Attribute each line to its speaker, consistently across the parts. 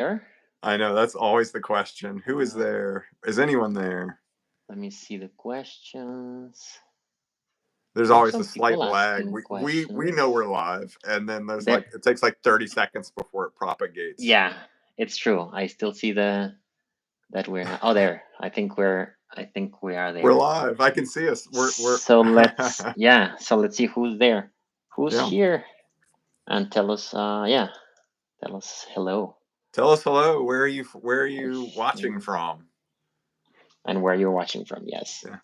Speaker 1: there?
Speaker 2: I know, that's always the question. Who is there? Is anyone there?
Speaker 1: Let me see the questions.
Speaker 2: There's always a slight lag. We know we're live, and then there's
Speaker 1: There.
Speaker 2: like it takes like 30 seconds before it propagates.
Speaker 1: Yeah, it's true. I still see that we're not. Oh, there. I think we are there.
Speaker 2: We're live. I can see us. We're
Speaker 1: So let's So let's see who's there. Who's here? And tell us tell us hello.
Speaker 2: Tell us hello. Where are you watching from?
Speaker 1: And where you're watching from, yes.
Speaker 2: Yeah.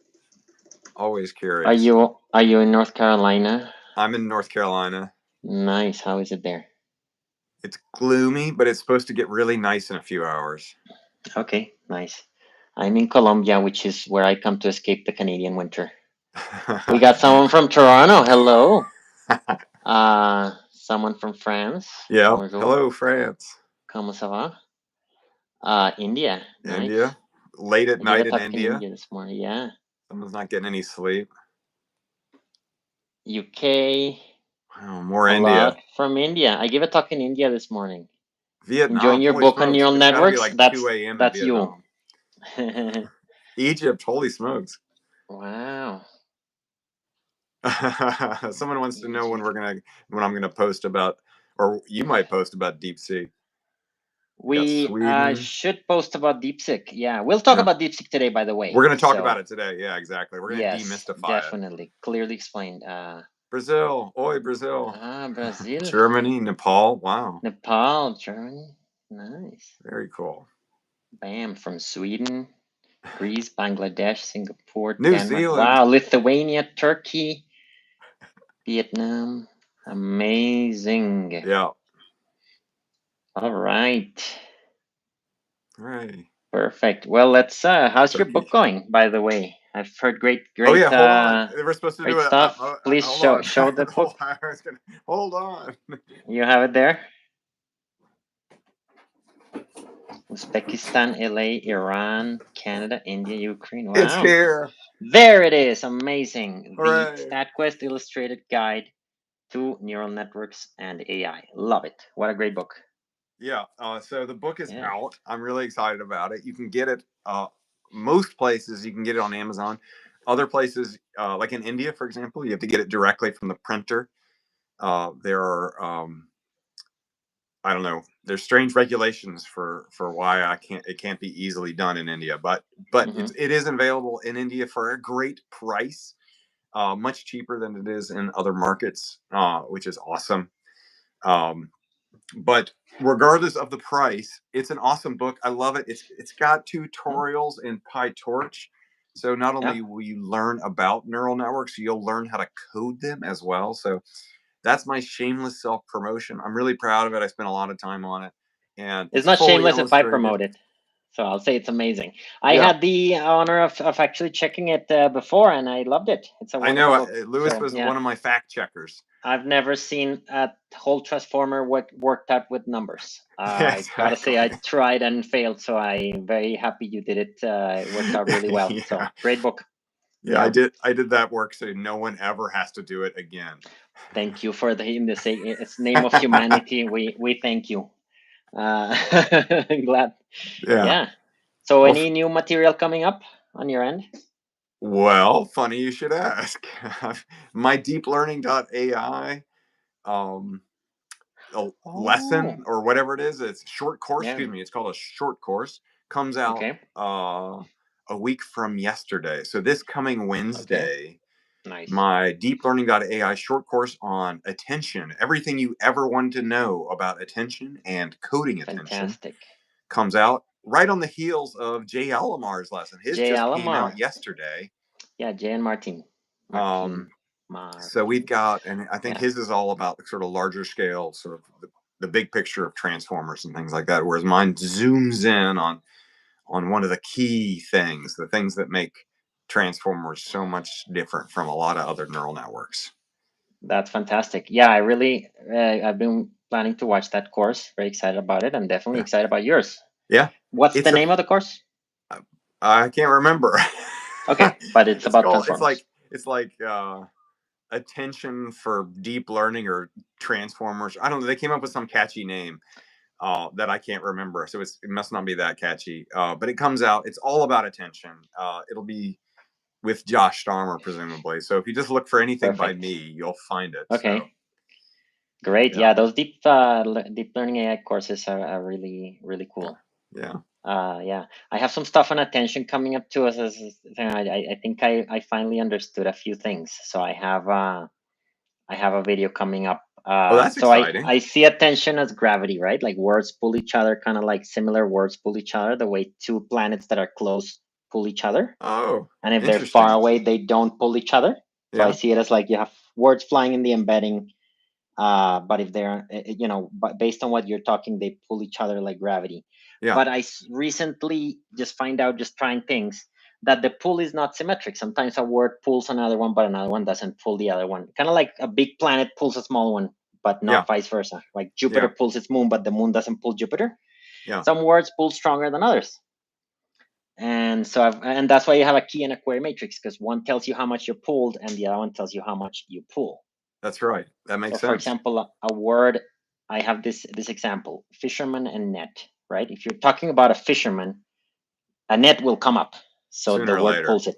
Speaker 2: Always curious.
Speaker 1: Are you in North Carolina?
Speaker 2: I'm in North Carolina.
Speaker 1: Nice. How is it there?
Speaker 2: It's gloomy, but it's supposed to get really nice in a few hours.
Speaker 1: Okay, nice. I'm in Colombia, which is where I come to escape the Canadian winter. We got someone from Toronto. Hello. Someone from France.
Speaker 2: Yeah. Hello, France.
Speaker 1: Comment ça va? India. Nice.
Speaker 2: India. Late at night in India.
Speaker 1: This morning. Yeah.
Speaker 2: Someone's not getting any sleep.
Speaker 1: UK.
Speaker 2: Wow, more India.
Speaker 1: From India. I gave a talk in India this morning.
Speaker 2: Vietnam.
Speaker 1: Enjoying your book on neural networks.
Speaker 2: Like
Speaker 1: that's
Speaker 2: 2 a.m.
Speaker 1: That's you.
Speaker 2: Egypt. Holy smokes.
Speaker 1: Wow.
Speaker 2: Someone wants to know when I'm gonna post about, or you might post about DeepSeek.
Speaker 1: We should post about DeepSeek. Yeah, we'll talk about DeepSeek today, by the way.
Speaker 2: We're going to talk about it today. Yeah, exactly. We're going to demystify
Speaker 1: definitely. It. Clearly explained.
Speaker 2: Brazil. Oi, Brazil.
Speaker 1: Brazil.
Speaker 2: Germany, Nepal. Wow.
Speaker 1: Nepal, Germany. Nice.
Speaker 2: Very cool.
Speaker 1: Bam. From Sweden, Greece, Bangladesh, Singapore,
Speaker 2: New
Speaker 1: Denmark.
Speaker 2: Zealand.
Speaker 1: Wow. Lithuania, Turkey, Vietnam. Amazing.
Speaker 2: Yeah.
Speaker 1: All right.
Speaker 2: Right.
Speaker 1: Perfect. Well, let's. How's your book going, by the way? I've heard great.
Speaker 2: Oh yeah, hold on. We're supposed to do
Speaker 1: stuff. Please show the book.
Speaker 2: Hold on.
Speaker 1: You have it there. Uzbekistan, LA, Iran, Canada, India, Ukraine. Wow.
Speaker 2: It's here.
Speaker 1: There it is. Amazing.
Speaker 2: Hooray.
Speaker 1: The StatQuest Illustrated Guide to Neural Networks and AI. Love it. What a great book.
Speaker 2: Yeah. So the book is out. I'm really excited about it. You can get it most places. You can get it on Amazon. Other places, like in India, for example, you have to get it directly from the printer. There are, I don't know, there's strange regulations for why it can't be easily done in India, but it is available in India for a great price, much cheaper than it is in other markets, which is awesome. But regardless of the price, it's an awesome book. I love it. It's got tutorials in PyTorch. So not only will you learn about neural networks, you'll learn how to code them as well. So that's my shameless self-promotion. I'm really proud of it. I spent a lot of time on it. And
Speaker 1: it's not shameless if I promote it. So I'll say it's amazing. I had the honor of actually checking it before, and I loved it. It's a wonderful book.
Speaker 2: Lewis was one of my fact checkers.
Speaker 1: I've never seen a whole transformer worked out with numbers. I gotta say, I tried and failed, so I'm very happy you did it. It worked out really well. So great book.
Speaker 2: Yeah, I did that work, so no one ever has to do it again.
Speaker 1: Thank you for in the name of humanity. We thank you. Glad. Yeah. So any new material coming up on your end?
Speaker 2: Well, funny you should ask. My deeplearning.ai lesson or whatever it is, it's a short course, excuse me, it's called a short course, comes out a week from yesterday. So this coming Wednesday, my deeplearning.ai short course on attention, everything you ever wanted to know about attention and coding attention, comes out right on the heels of Jay Alamar's lesson. His just came out yesterday.
Speaker 1: Yeah, Jay and Martin.
Speaker 2: So we've got, and I think his is all about the sort of larger scale, sort of the big picture of transformers and things like that, whereas mine zooms in on one of the key things, the things that make transformers so much different from a lot of other neural networks.
Speaker 1: That's fantastic. Yeah, I really, I've been planning to watch that course. Very excited about it. I'm definitely excited about yours.
Speaker 2: Yeah.
Speaker 1: What's the name of the course?
Speaker 2: I can't remember.
Speaker 1: Okay, but it's about transformers.
Speaker 2: It's like attention for deep learning or transformers. I don't know. They came up with some catchy name, that I can't remember. So it must not be that catchy. But it comes out. It's all about attention. It'll be with Josh Starmer, presumably. So if you just look for anything by me, you'll find it.
Speaker 1: Okay.
Speaker 2: So.
Speaker 1: Great. Yeah, those deep learning AI courses are really, really cool.
Speaker 2: Yeah.
Speaker 1: Yeah, I have some stuff on attention coming up to us. I think I finally understood a few things. So I have a video coming up.
Speaker 2: That's
Speaker 1: so
Speaker 2: exciting.
Speaker 1: I see attention as gravity, right? Like words pull each other, kind of like similar words pull each other, the way two planets that are close pull each other.
Speaker 2: Oh,
Speaker 1: and if they're far away, they don't pull each other. So
Speaker 2: Yeah.
Speaker 1: I see it as like you have words flying in the embedding, but if they're, but based on what you're talking, they pull each other like gravity.
Speaker 2: Yeah.
Speaker 1: But I recently just find out, just trying things, that the pull is not symmetric. Sometimes a word pulls another one, but another one doesn't pull the other one. Kind of like a big planet pulls a small one, but not vice versa. Like Jupiter pulls its moon, but the moon doesn't pull Jupiter.
Speaker 2: Yeah.
Speaker 1: Some words pull stronger than others. And so and that's why you have a key and a query matrix, because one tells you how much you're pulled and the other one tells you how much you pull.
Speaker 2: That's right. That makes sense.
Speaker 1: For example, a word, I have this example, fisherman and net, right? If you're talking about a fisherman, a net will come up. So the word pulls it.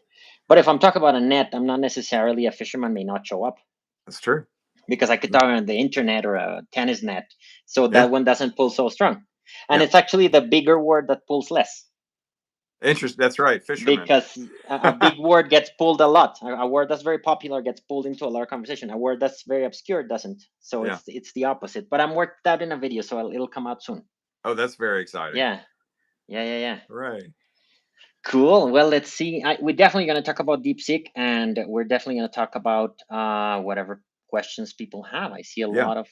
Speaker 1: But if I'm talking about a net, I'm not necessarily, a fisherman may not show up.
Speaker 2: That's true.
Speaker 1: Because I could talk on the internet or a tennis net. So that one doesn't pull so strong. And it's actually the bigger word that pulls less.
Speaker 2: Interesting. That's right. Fisherman.
Speaker 1: Because a big word gets pulled a lot. A word that's very popular gets pulled into a lot of conversation. A word that's very obscure doesn't. So it's the opposite. But I'm worked out in a video, so it'll come out soon.
Speaker 2: Oh, that's very exciting.
Speaker 1: Yeah.
Speaker 2: Right.
Speaker 1: Cool. Well, let's see. We're definitely going to talk about DeepSeek, and we're definitely going to talk about whatever questions people have. I see a lot of.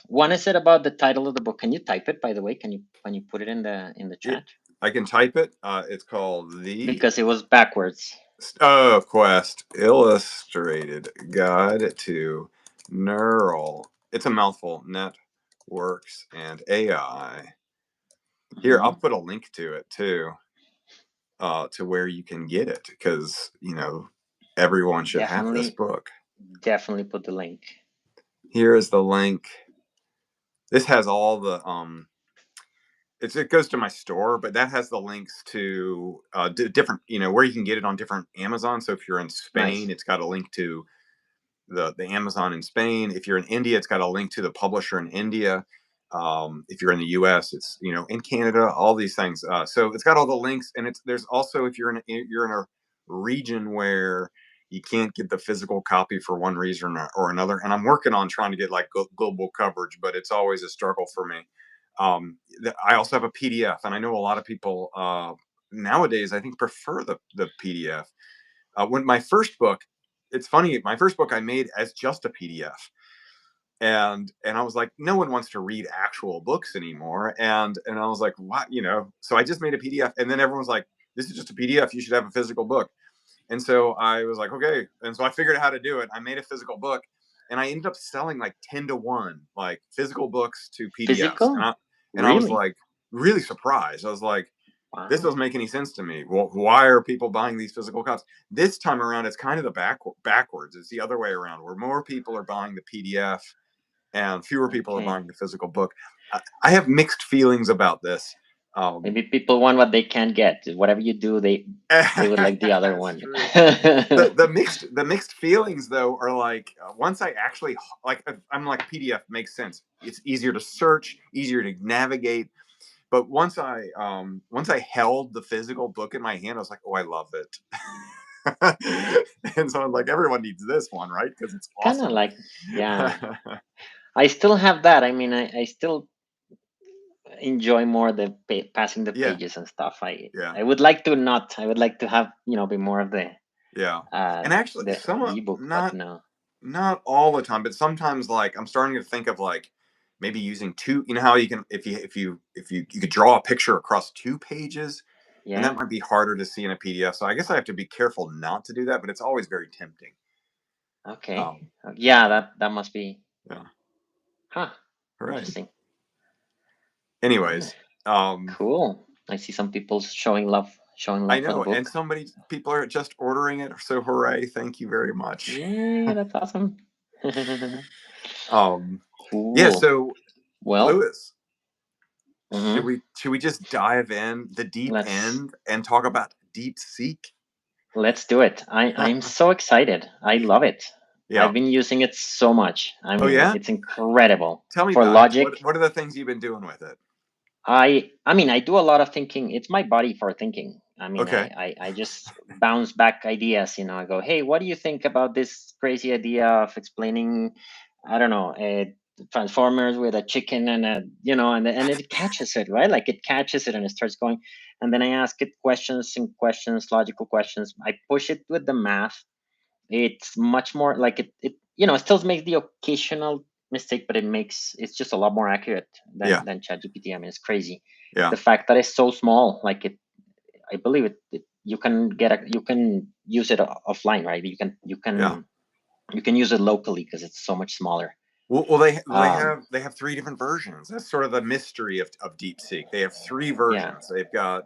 Speaker 1: One is it about the title of the book. Can you type it, by the way? Can you put it in the chat?
Speaker 2: I can type it. It's called
Speaker 1: because it was backwards.
Speaker 2: StatQuest Illustrated Guide to Neural. It's a mouthful. Networks and AI. Here, I'll put a link to it too, to where you can get it, because everyone should have this book.
Speaker 1: Definitely put the link.
Speaker 2: Here is the link. This has all the it goes to my store, but that has the links to different, where you can get it on different Amazon. So if you're in Spain, it's got a link to the Amazon in Spain. If you're in India, it's got a link to the publisher in India. If you're in the US, it's in Canada, all these things. So it's got all the links, and there's also, if you're in a region where you can't get the physical copy for one reason or another, and I'm working on trying to get like global coverage, but it's always a struggle for me. I also have a PDF, and I know a lot of people nowadays, I think, prefer the PDF. When my first book, it's funny, my first book I made as just a PDF. And I was like, no one wants to read actual books anymore. And I was like, what, so I just made a PDF, and then everyone was like, this is just a PDF. You should have a physical book. And so I was like, okay. And so I figured out how to do it. I made a physical book, and I ended up selling like 10-to-1, like physical books to PDFs.
Speaker 1: Physical?
Speaker 2: And I was like really surprised. I was like, wow, this doesn't make any sense to me. Well, why are people buying these physical copies? This time around, it's kind of the backwards. It's the other way around, where more people are buying the PDF and fewer people are buying the physical book. I have mixed feelings about this.
Speaker 1: Maybe people want what they can't get. Whatever you do, they would like the other one.
Speaker 2: the mixed feelings, though, are like, once I actually, like, I'm like, PDF makes sense. It's easier to search, easier to navigate. But once I held the physical book in my hand, I was like, oh, I love it. And so I'm like, everyone needs this one, right? Because it's awesome.
Speaker 1: Kind of like, yeah. I still have that. I mean, I still enjoy more the passing the pages and stuff. I would like to not. I would like to have, be more of the
Speaker 2: and actually some
Speaker 1: ebook,
Speaker 2: not all the time, but sometimes, like, I'm starting to think of like maybe using two. You know how you can, if you could draw a picture across 2 pages. Yeah. And that might be harder to see in a PDF. So I guess I have to be careful not to do that, but it's always very tempting.
Speaker 1: Okay. Yeah, that must be.
Speaker 2: Yeah.
Speaker 1: Huh.
Speaker 2: Right.
Speaker 1: Interesting.
Speaker 2: Anyways.
Speaker 1: Cool. I see some people showing love.
Speaker 2: I know, and people are just ordering it. So hooray! Thank you very much.
Speaker 1: Yeah, that's awesome.
Speaker 2: Cool. Yeah. So,
Speaker 1: well,
Speaker 2: Lewis, should we just dive in the deep end and talk about DeepSeek?
Speaker 1: Let's do it. I'm so excited. I love it.
Speaker 2: Yeah.
Speaker 1: I've been using it so much. I mean,
Speaker 2: yeah?
Speaker 1: it's incredible.
Speaker 2: Tell me
Speaker 1: For
Speaker 2: about
Speaker 1: logic,
Speaker 2: it. What are the things you've been doing with it?
Speaker 1: I mean, I do a lot of thinking. It's my body for thinking. I mean,
Speaker 2: Okay.
Speaker 1: I just bounce back ideas. I go, hey, what do you think about this crazy idea of explaining, I don't know, Transformers with a chicken and and it catches it, right? Like it catches it and it starts going. And then I ask it questions and questions, logical questions. I push it with the math. It's much more like it still makes the occasional mistake, but it's just a lot more accurate than ChatGPT. I mean, it's crazy.
Speaker 2: Yeah.
Speaker 1: The fact that it's so small, like I believe you can use it offline, right? You can use it locally because it's so much smaller.
Speaker 2: Well, they have 3 different versions. That's sort of the mystery of DeepSeek. They have 3 versions. They've got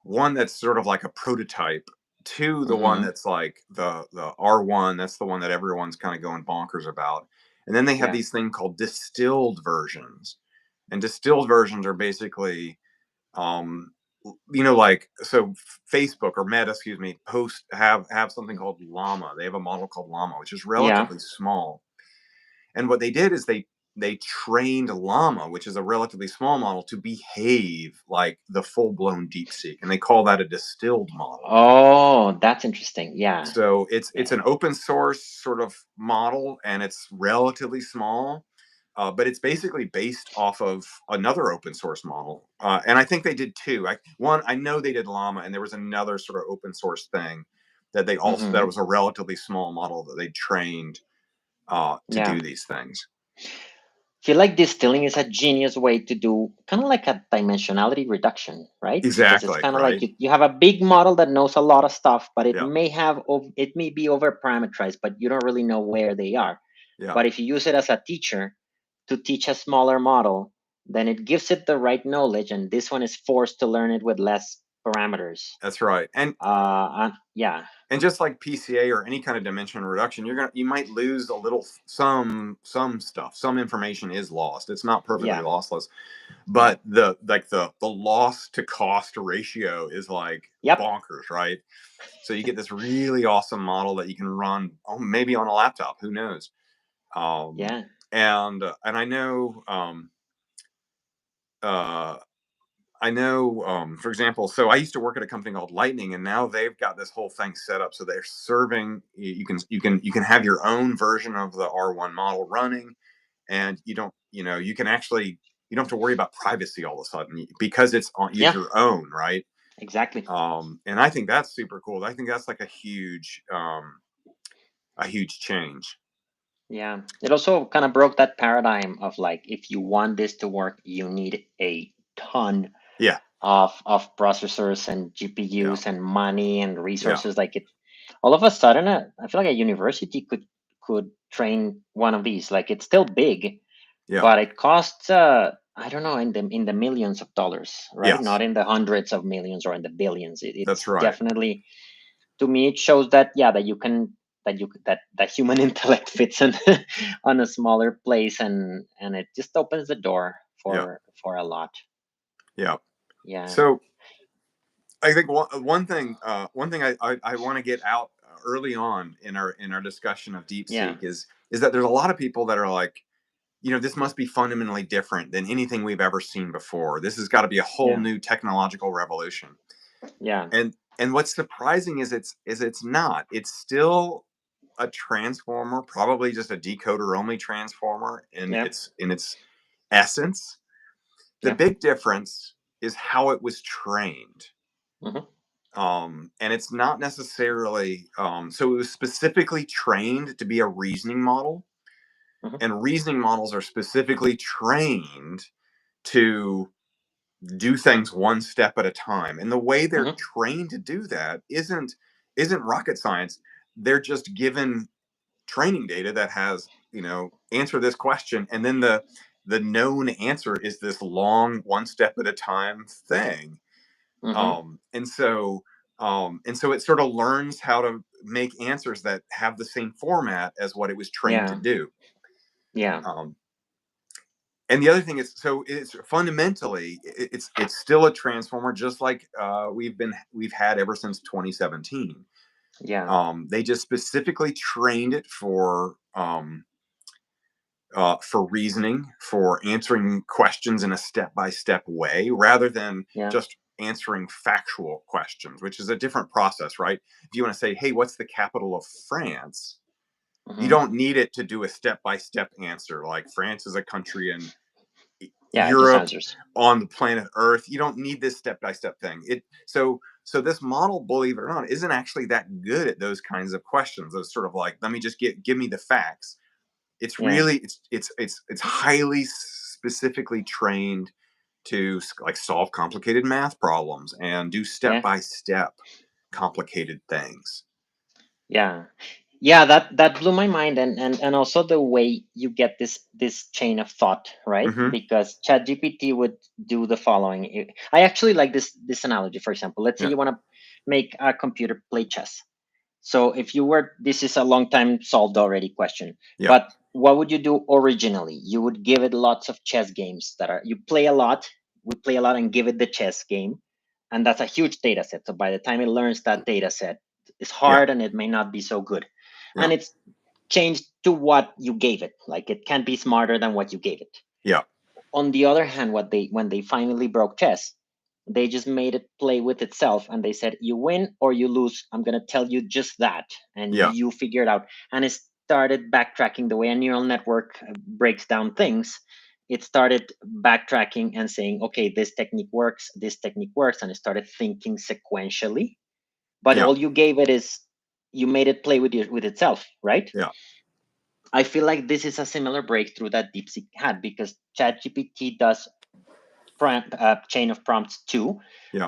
Speaker 2: one that's sort of like a prototype, 2 the one that's like the R1. That's the one that everyone's kind of going bonkers about. And then they have these things called distilled versions. And distilled versions are basically like, so Facebook or Meta, excuse me, have something called Llama. They have a model called Llama, which is relatively small. And what they did is they trained Llama, which is a relatively small model, to behave like the full-blown DeepSeek, and they call that a distilled model.
Speaker 1: Oh, that's interesting. Yeah.
Speaker 2: So it's an open source sort of model, and it's relatively small, but it's basically based off of another open source model. And I think they did 2. I know they did Llama, and there was another sort of open source thing that they also that was a relatively small model that they trained to do these things.
Speaker 1: I feel like distilling is a genius way to do kind of like a dimensionality reduction, right?
Speaker 2: Exactly.
Speaker 1: Because it's kind of like you have a big model that knows a lot of stuff, but it
Speaker 2: Yeah.
Speaker 1: may be over parameterized, but you don't really know where they are.
Speaker 2: Yeah.
Speaker 1: But if you use it as a teacher to teach a smaller model, then it gives it the right knowledge, and this one is forced to learn it with less parameters.
Speaker 2: That's right. And
Speaker 1: yeah.
Speaker 2: And just like PCA or any kind of dimensional reduction, you might lose a little some stuff. Some information is lost. It's not perfectly lossless, but the loss to cost ratio is like bonkers, right? So you get this really awesome model that you can run maybe on a laptop. Who knows? And I know for example, so I used to work at a company called Lightning, and now they've got this whole thing set up so they're serving. You can have your own version of the R1 model running, and you don't have to worry about privacy all of a sudden because it's your own, right?
Speaker 1: Exactly.
Speaker 2: And I think that's super cool. I think that's like a huge change.
Speaker 1: Yeah, it also kind of broke that paradigm of like, if you want this to work, you need a ton of processors and GPUs and money and resources. Like all of a sudden, I feel like a university could train one of these. Like it's still big, but it costs I don't know, in the millions of dollars, right? Not in the hundreds of millions or in the billions. It's definitely, to me, it shows that that you can that human intellect fits in on a smaller place, and it just opens the door for a lot.
Speaker 2: So I think one thing I want to get out early on in our discussion of DeepSeek is that there's a lot of people that are like, this must be fundamentally different than anything we've ever seen before. This has got to be a whole new technological revolution. And what's surprising is it's not. It's still a transformer, probably just a decoder only transformer in its essence. The big difference is how it was trained. And it's not necessarily so it was specifically trained to be a reasoning model. And reasoning models are specifically trained to do things one step at a time. And the way they're trained to do that isn't rocket science. They're just given training data that has, answer this question, and then the known answer is this long one step at a time thing. And so it sort of learns how to make answers that have the same format as what it was trained to do. And the other thing is, so it's fundamentally, it's still a transformer, just like we've had ever since 2017.
Speaker 1: Yeah.
Speaker 2: They just specifically trained it for reasoning, for answering questions in a step-by-step way, rather than just answering factual questions, which is a different process, right? If you want to say, hey, what's the capital of France? You don't need it to do a step-by-step answer, like France is a country in
Speaker 1: it just
Speaker 2: Europe
Speaker 1: answers.
Speaker 2: on the planet Earth. You don't need this step-by-step thing. So this model, believe it or not, isn't actually that good at those kinds of questions. Those sort of like, let me just give me the facts. It's really it's highly specifically trained to like solve complicated math problems and do step-by-step complicated things.
Speaker 1: Yeah, that blew my mind, and also the way you get this chain of thought, right? Because ChatGPT would do the following. I actually like this analogy. For example, let's say you want to make a computer play chess. So if you were, this is a long time solved already question, but what would you do originally? You would give it lots of chess games that are, you play a lot, would play a lot and give it the chess game. And that's a huge data set. So by the time it learns that data set, it's hard and it may not be so good. And it's changed to what you gave it. Like it can't be smarter than what you gave it. On the other hand, when they finally broke chess, they just made it play with itself, and they said, you win or you lose. I'm going to tell you just that, and you figure it out. And it started backtracking the way a neural network breaks down things. It started backtracking and saying, okay, this technique works, and it started thinking sequentially. But all you gave it is, you made it play with itself, right? I feel like this is a similar breakthrough that DeepSeek had, because ChatGPT does chain of prompts too,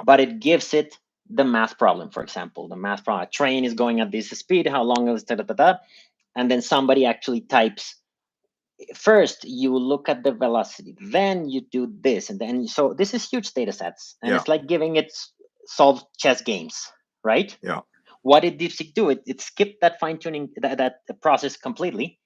Speaker 1: but it gives it the math problem. For example, the math problem: a train is going at this speed, how long is it, and then somebody actually types, first you look at the velocity, then you do this, and then, so this is huge data sets, and it's like giving it solve chess games, right? What did DeepSeek do? It skipped that fine-tuning, that process completely,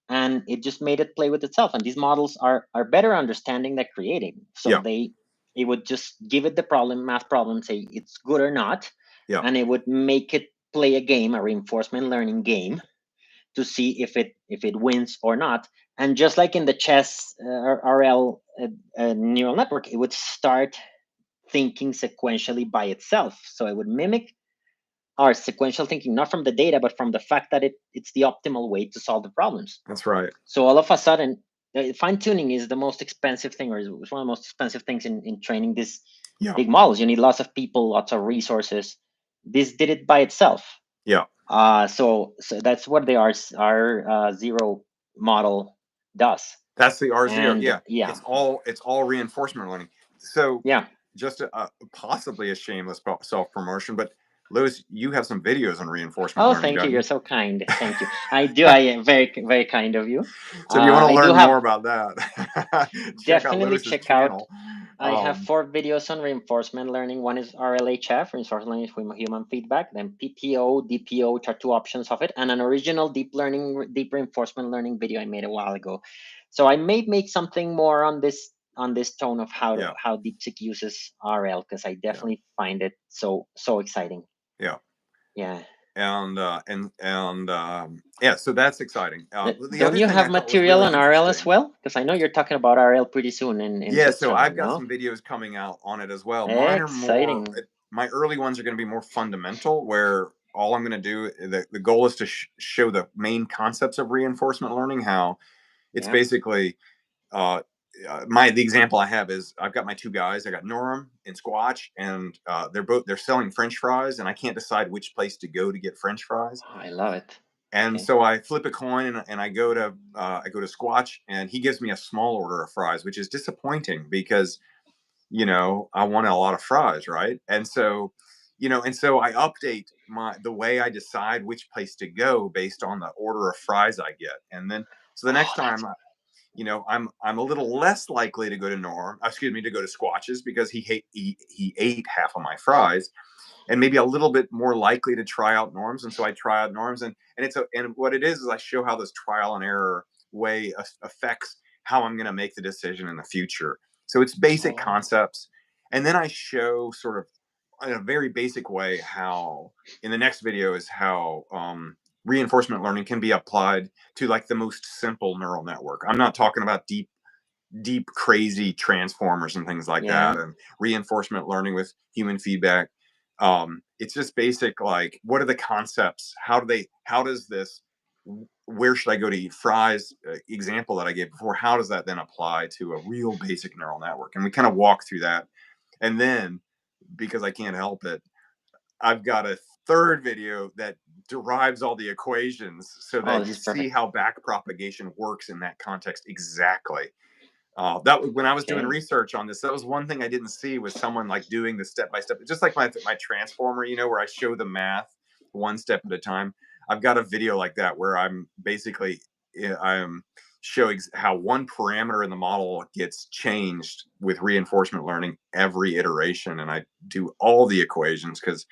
Speaker 1: and it just made it play with itself. And these models are better understanding than creating. So it would just give it the math problem, say it's good or not, and it would make it play a game, a reinforcement learning game, to see if it wins or not. And just like in the chess RL neural network, it would start thinking sequentially by itself. So it would mimic our sequential thinking, not from the data, but from the fact that it's the optimal way to solve the problems.
Speaker 2: That's right.
Speaker 1: So all of a sudden, fine tuning is the most expensive thing, or is one of the most expensive things in training these big models. You need lots of people, lots of resources. This did it by itself. So that's what the R0 model does.
Speaker 2: That's the R0. It's all reinforcement learning. So just possibly a shameless self-promotion, but Louis, you have some videos on reinforcement learning.
Speaker 1: Thank you. You're so kind. Thank you. I do. I am very, very kind of you.
Speaker 2: So if you want to learn more about that,
Speaker 1: definitely check out. I have 4 videos on reinforcement learning. One is RLHF, reinforcement learning with human feedback. Then PPO, DPO, which are 2 options of it, and an original deep reinforcement learning video I made a while ago. So I may make something more on this tone of how DeepSeek uses RL, because I definitely find it so exciting.
Speaker 2: And so that's exciting.
Speaker 1: Don't you have material on RL as well? Because I know you're talking about RL pretty soon in
Speaker 2: so I've got some videos coming out on it as well. Mine are more, my early ones are going to be more fundamental, where all I'm going to do, the goal is to show the main concepts of reinforcement learning, how it's basically the example I have is, I've got my 2 guys. I got Norm and Squatch, and they're selling French fries, and I can't decide which place to go to get French fries.
Speaker 1: I love it.
Speaker 2: And so I flip a coin, and I go to Squatch, and he gives me a small order of fries, which is disappointing, because I want a lot of fries, right? And so I update the way I decide which place to go based on the order of fries I get, and then so the next time, I'm a little less likely to go to to go to Squatch's, because he ate half of my fries, and maybe a little bit more likely to try out Norm's. And so I try out Norm's, and what it is I show how this trial and error way affects how I'm going to make the decision in the future. So it's basic concepts. And then I show sort of in a very basic way how, in the next video, is how reinforcement learning can be applied to like the most simple neural network. I'm not talking about deep crazy transformers and things like that, and reinforcement learning with human feedback. It's just basic, like, what are the concepts? How does this, where should I go to eat fries example that I gave before, how does that then apply to a real basic neural network? And we kind of walk through that. And then, because I can't help it, I've got a third video that derives all the equations so that you see how backpropagation works in that context exactly. That was when I was doing research on this. That was one thing I didn't see, was someone like doing the step-by-step, just like my transformer, you know, where I show the math one step at a time. I've got a video like that where I'm basically, I'm showing how one parameter in the model gets changed with reinforcement learning every iteration. And I do all the equations because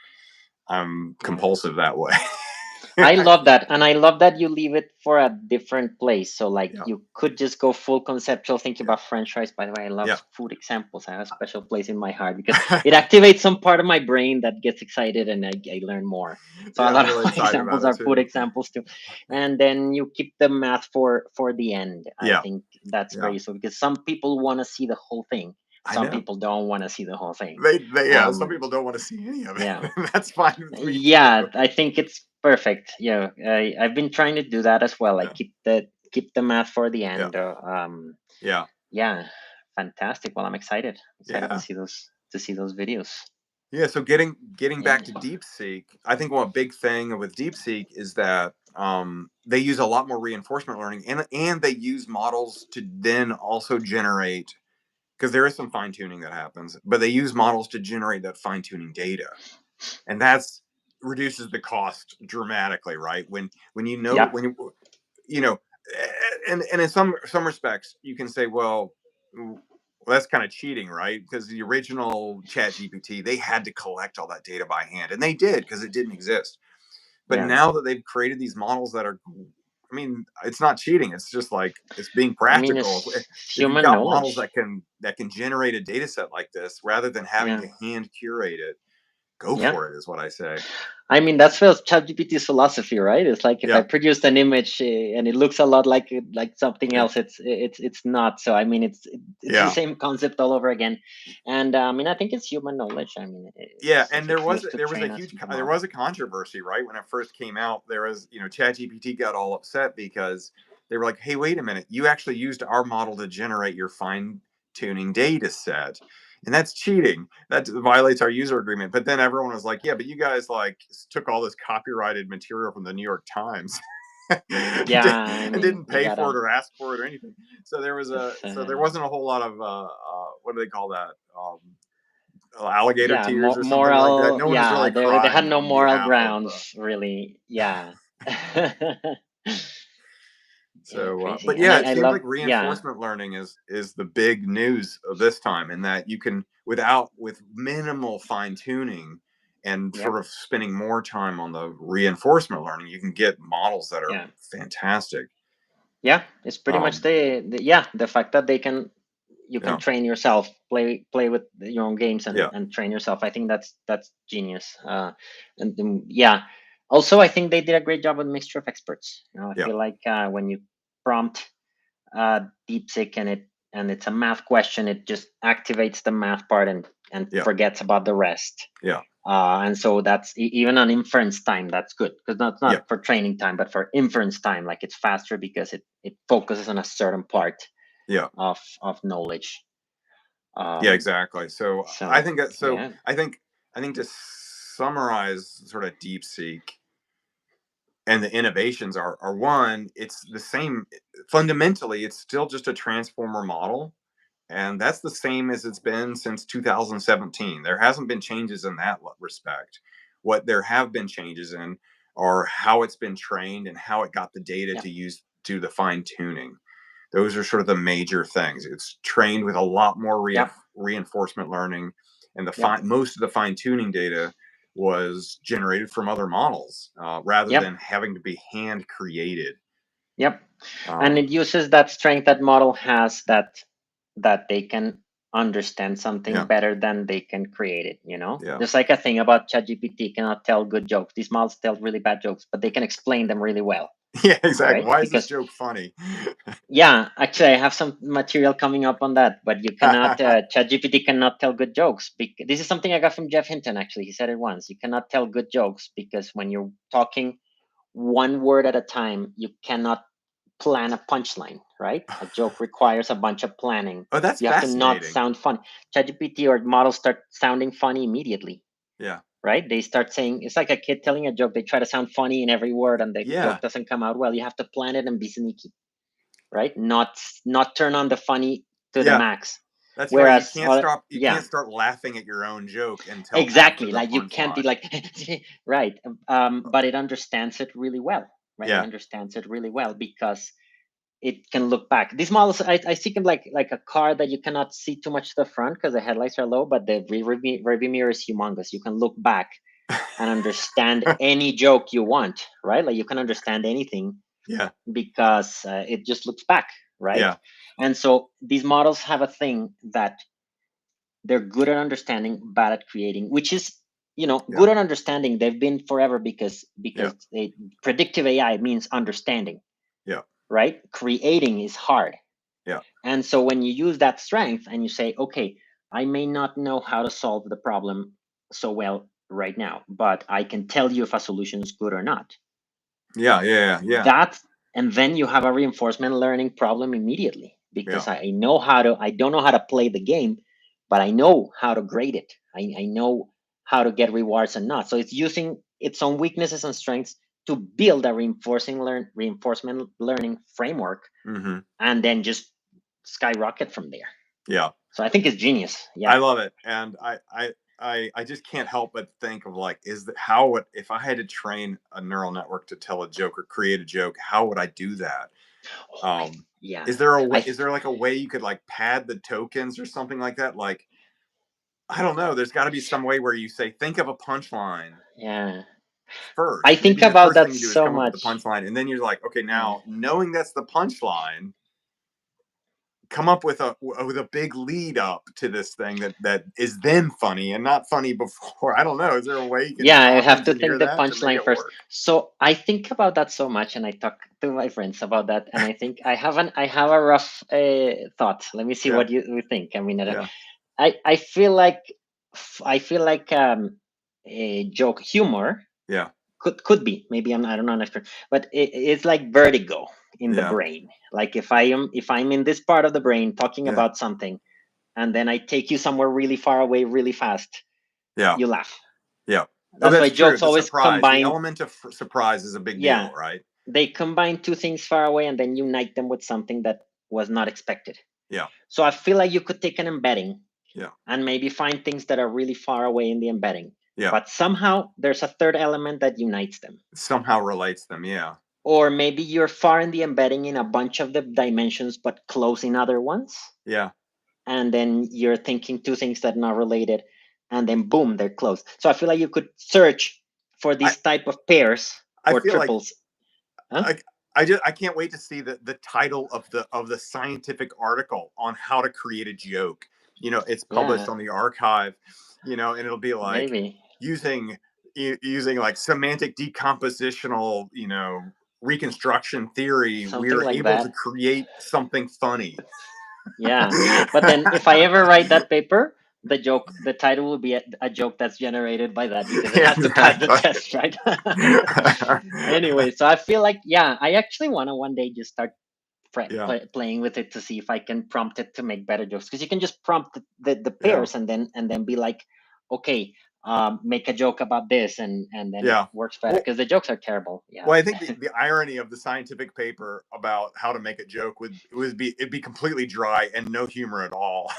Speaker 2: I'm compulsive that way.
Speaker 1: I love that. And I love that you leave it for a different place. So like you could just go full conceptual thinking about French fries. By the way, I love food examples. I have a special place in my heart because it activates some part of my brain that gets excited and I learn more. So a lot of my examples are food examples too. And then you keep the math for the end. I think that's very useful because some people want to see the whole thing. Some people don't want to see the whole thing.
Speaker 2: Some people don't want to see any of it. That's fine with me.
Speaker 1: I think it's perfect. I've been trying to do that as well. I keep the math for the end. Fantastic. Well, I'm excited to see those videos.
Speaker 2: Yeah, so getting back to DeepSeek, I think one big thing with DeepSeek is that they use a lot more reinforcement learning, and they use models to then also generate, because there is some fine tuning that happens, but they use models to generate that fine tuning data, and that's reduces the cost dramatically, right? When you know when you know, and in some respects you can say, well, that's kind of cheating, right? Because the original ChatGPT, they had to collect all that data by hand, and they did because it didn't exist. But now that they've created these models that are, I mean, it's not cheating. It's just like, it's being practical.
Speaker 1: I mean,
Speaker 2: if you've got models that can generate a data set like this, rather than having to hand curate it, go for it, is what I say.
Speaker 1: I mean, that's ChatGPT's philosophy, right? It's like if I produced an image and it looks a lot like something else, it's not. So I mean, it's the same concept all over again. And I mean, I think it's human knowledge. I mean,
Speaker 2: and there was a controversy, right? When it first came out, there was, ChatGPT got all upset because they were like, hey, wait a minute, you actually used our model to generate your fine tuning data set, and that's cheating. That violates our user agreement. But then everyone was like, yeah, but you guys like took all this copyrighted material from the New York Times and didn't pay for it or ask for it or anything. So there was there wasn't a whole lot of what do they call that, alligator tears or something like that. No one was really crying.
Speaker 1: They had no moral grounds, really.
Speaker 2: So, but it seems like reinforcement learning is the big news of this time, in that you can, with minimal fine tuning and sort of spending more time on the reinforcement learning, you can get models that are fantastic.
Speaker 1: Yeah, it's pretty much the fact that you can train yourself, play with your own games and train yourself. I think that's genius. Also, I think they did a great job with mixture of experts. I feel like when you prompt DeepSeek and it's a math question, it just activates the math part and forgets about the rest. And so that's even on inference time, that's good, because that's not for training time, but for inference time, like it's faster because it focuses on a certain part of knowledge.
Speaker 2: Exactly. So I think that, I think to summarize sort of DeepSeek and the innovations are one, it's the same fundamentally, it's still just a transformer model, and that's the same as it's been since 2017. There hasn't been changes in that respect. What there have been changes in are how it's been trained and how it got the data to use to the fine tuning. Those are sort of the major things. It's trained with a lot more reinforcement learning, and most of the fine tuning data was generated from other models, rather than having to be hand created.
Speaker 1: Yep. And it uses that strength that model has, that they can understand something better than they can create it, you know? There's like a thing about ChatGPT cannot tell good jokes. These models tell really bad jokes, but they can explain them really well.
Speaker 2: Yeah, exactly.
Speaker 1: Right?
Speaker 2: Why is this joke funny?
Speaker 1: Yeah, actually, I have some material coming up on that, but you cannot, ChatGPT cannot tell good jokes. This is something I got from Jeff Hinton, actually. He said it once. You cannot tell good jokes because when you're talking one word at a time, you cannot plan a punchline, right? A joke requires a bunch of planning.
Speaker 2: Oh, that's
Speaker 1: you have to not
Speaker 2: fascinating.
Speaker 1: sound funny. ChatGPT or models start sounding funny immediately.
Speaker 2: Yeah.
Speaker 1: Right? They start saying, it's like a kid telling a joke. They try to sound funny in every word and the joke doesn't come out well. You have to plan it and be sneaky, right? Not turn on the funny to the max.
Speaker 2: That's
Speaker 1: Whereas,
Speaker 2: right. You can't start laughing at your own joke until
Speaker 1: exactly, like you can't be like right. But it understands it really well, right? It understands it really well because it can look back. These models, I see them like a car that you cannot see too much to the front because the headlights are low, but the rearview mirror is humongous. You can look back and understand any joke you want, right? Like you can understand anything.
Speaker 2: Yeah.
Speaker 1: Because it just looks back, right?
Speaker 2: Yeah.
Speaker 1: And so these models have a thing that they're good at understanding, bad at creating, which is, good at understanding. They've been forever because predictive AI means understanding.
Speaker 2: Yeah.
Speaker 1: Right? Creating is hard.
Speaker 2: Yeah.
Speaker 1: And so when you use that strength and you say, okay, I may not know how to solve the problem so well right now, but I can tell you if a solution is good or not.
Speaker 2: Yeah.
Speaker 1: And then you have a reinforcement learning problem immediately because I don't know how to play the game, but I know how to grade it. I know how to get rewards and not. So it's using its own weaknesses and strengths to build a reinforcement learning framework, and then just skyrocket from there.
Speaker 2: Yeah.
Speaker 1: So I think it's genius. Yeah.
Speaker 2: I love it. And I just can't help but think of like, if I had to train a neural network to tell a joke or create a joke, how would I do that? Is there a way, is there like a way you could like pad the tokens or something like that? Like, I don't know. There's got to be some way where you say, think of a punchline.
Speaker 1: Yeah.
Speaker 2: First,
Speaker 1: I think about that
Speaker 2: thing you do is
Speaker 1: so
Speaker 2: come
Speaker 1: much.
Speaker 2: up with the punchline, and then you're like, okay, now knowing that's the punchline, come up with a big lead up to this thing that is then funny and not funny before. I don't know. Is there a way you can
Speaker 1: I
Speaker 2: prompt
Speaker 1: have to
Speaker 2: engineer
Speaker 1: think the
Speaker 2: that to make
Speaker 1: punchline
Speaker 2: it
Speaker 1: first.
Speaker 2: work?
Speaker 1: So I think about that so much, and I talk to my friends about that, and I think I have a rough thought. Let me see what you think. I mean, I feel like a joke humor.
Speaker 2: Yeah.
Speaker 1: Could be, maybe I don't know an expert, but it's like vertigo in the brain. Like if I'm in this part of the brain talking about something, and then I take you somewhere really far away really fast, you laugh.
Speaker 2: Yeah.
Speaker 1: That's why
Speaker 2: true.
Speaker 1: jokes
Speaker 2: The
Speaker 1: always
Speaker 2: surprise,
Speaker 1: combine.
Speaker 2: the element of surprise is a big deal, right?
Speaker 1: They combine two things far away and then unite them with something that was not expected.
Speaker 2: Yeah.
Speaker 1: So I feel like you could take an embedding
Speaker 2: Yeah.
Speaker 1: and maybe find things that are really far away in the embedding.
Speaker 2: Yeah.
Speaker 1: But somehow there's a third element that unites them.
Speaker 2: Somehow relates them, yeah.
Speaker 1: Or maybe you're far in the embedding in a bunch of the dimensions, but close in other ones.
Speaker 2: Yeah.
Speaker 1: And then you're thinking two things that are not related, and then boom, they're close. So I feel like you could search for these type of pairs or triples.
Speaker 2: I can't wait to see the title of the scientific article on how to create a joke. It's published on the archive, and it'll be like using like semantic decompositional, reconstruction theory, we're able to create something funny.
Speaker 1: Yeah. But then if I ever write that paper, the title will be a joke that's generated by that because it has to pass the test, right? Anyway, so I feel like, I actually want to one day just start playing with it to see if I can prompt it to make better jokes, because you can just prompt the pairs and then be like, okay, make a joke about this, and then it works better because the jokes are terrible.
Speaker 2: Well, I think the irony of the scientific paper about how to make a joke it'd be completely dry and no humor at all.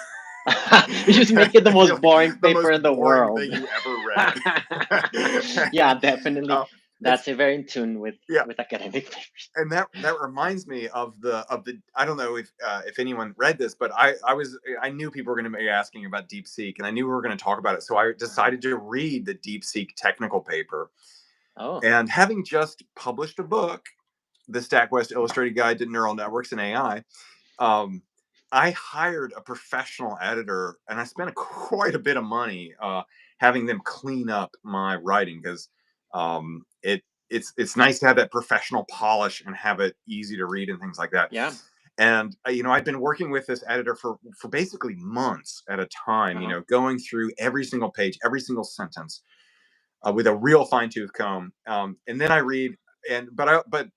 Speaker 1: You just make it the most boring paper in the world.
Speaker 2: Thing you ever read.
Speaker 1: Yeah, definitely. That's very in tune with academic papers.
Speaker 2: And that reminds me of the I don't know if anyone read this, but I knew people were going to be asking about DeepSeek, and I knew we were going to talk about it, so I decided to read the DeepSeek technical paper. And having just published a book the StatQuest Illustrated Guide to Neural Networks and AI, I hired a professional editor, and I spent quite a bit of money having them clean up my writing, because it's nice to have that professional polish and have it easy to read and things like that.
Speaker 1: Yeah.
Speaker 2: And I've been working with this editor for basically months at a time, going through every single page, every single sentence, with a real fine-tooth comb. And then I read, but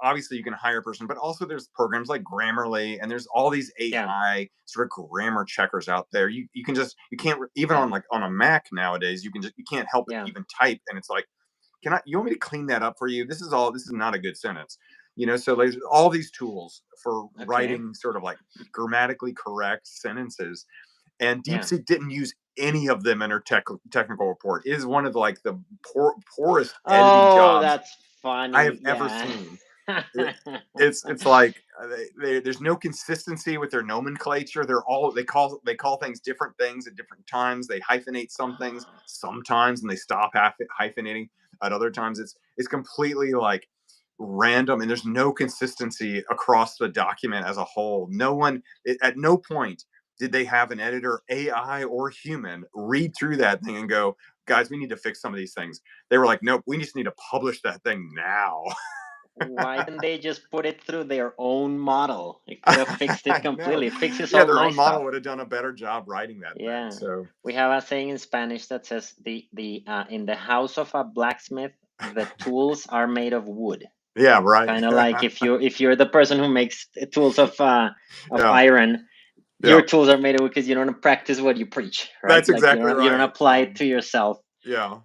Speaker 2: obviously you can hire a person, but also there's programs like Grammarly, and there's all these AI sort of grammar checkers out there. You can't even on a Mac nowadays, you can't help but even type, and it's like, you want me to clean that up for you? This is not a good sentence. So there's all these tools for writing sort of like grammatically correct sentences. And DeepSeek didn't use any of them in her technical report. It is one of the poorest editing jobs
Speaker 1: that's funny.
Speaker 2: I have ever seen. It's like there's no consistency with their nomenclature. They call things different things at different times. They hyphenate some things sometimes, and they stop hyphenating at other times. It's completely like random, and there's no consistency across the document as a whole. At no point did they have an editor, AI or human, read through that thing and go, guys, we need to fix some of these things. They were like, nope, we just need to publish that thing now.
Speaker 1: Why didn't they just put it through their own model? It could have fixed it completely. Fixes all
Speaker 2: their
Speaker 1: my
Speaker 2: own model
Speaker 1: stuff.
Speaker 2: would have done a better job writing that thing. So
Speaker 1: we have a saying in Spanish that says the in the house of a blacksmith, the tools are made of wood.
Speaker 2: Yeah, right.
Speaker 1: Kind of like if you're the person who makes tools of iron, your tools are made of wood because you don't practice what you preach, right?
Speaker 2: That's exactly right.
Speaker 1: You don't apply it to yourself.
Speaker 2: Yeah.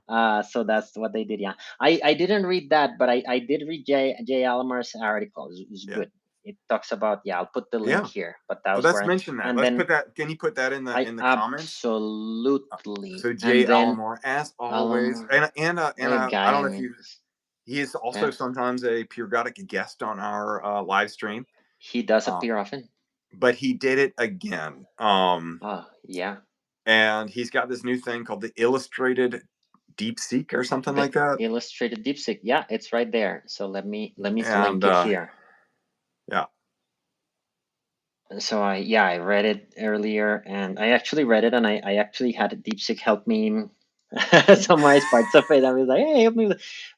Speaker 1: So that's what they did. Yeah. I didn't read that, but I did read Jay Alamar's article. It was good. It talks about, I'll put the link here, but that was
Speaker 2: let's mention that. Let's put that. Can you put that in the comments?
Speaker 1: Absolutely.
Speaker 2: So Jay Alamar, as always, and I don't know if he is also sometimes a periodic guest on our live stream.
Speaker 1: He does appear often,
Speaker 2: but he did it again.
Speaker 1: Yeah.
Speaker 2: And he's got this new thing called the Illustrated DeepSeek or something like that.
Speaker 1: Illustrated DeepSeek. Yeah, it's right there. So let me link it here.
Speaker 2: Yeah.
Speaker 1: So I read it earlier, and I actually read it, and I actually had DeepSeek help me summarize parts of it. I was like, hey, help me.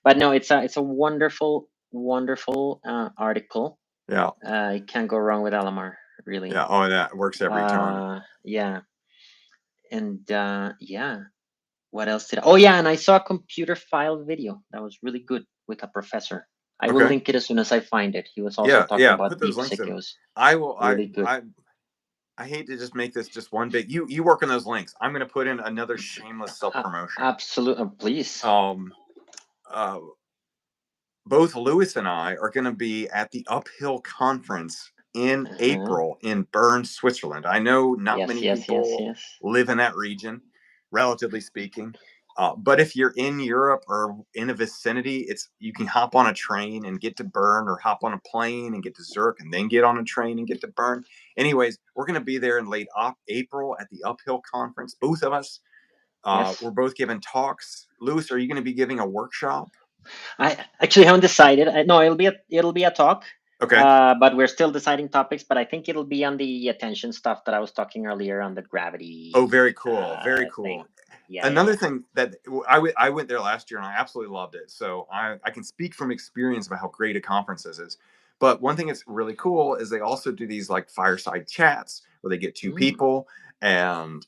Speaker 1: But no, it's a wonderful article.
Speaker 2: Yeah.
Speaker 1: You can't go wrong with Alamar, really.
Speaker 2: Yeah. Oh, that works every time.
Speaker 1: Yeah. And what else did and I saw a computer file video that was really good with a professor. I will link it as soon as I find it. He was also talking about DeepSeek. It was really good.
Speaker 2: I hate to just make this just one big. You work on those links. I'm going to put in another shameless self promotion.
Speaker 1: Absolutely, please.
Speaker 2: Both Lewis and I are going to be at the Uphill Conference in April in Bern, Switzerland. I know not many people live in that region, relatively speaking. But if you're in Europe or in a vicinity, you can hop on a train and get to Bern, or hop on a plane and get to Zurich, and then get on a train and get to Bern. Anyways, we're going to be there in late April at the Uphill Conference. Both of us. We're both giving talks. Lewis, are you going to be giving a workshop?
Speaker 1: I actually haven't decided. No, it'll be a talk.
Speaker 2: Okay.
Speaker 1: But we're still deciding topics. But I think it'll be on the attention stuff that I was talking earlier on the gravity.
Speaker 2: Oh, very cool. Very cool.
Speaker 1: Thing. Yeah.
Speaker 2: Another thing that I went there last year and I absolutely loved it. So I can speak from experience about how great a conference this is. But one thing that's really cool is they also do these like fireside chats where they get two people, and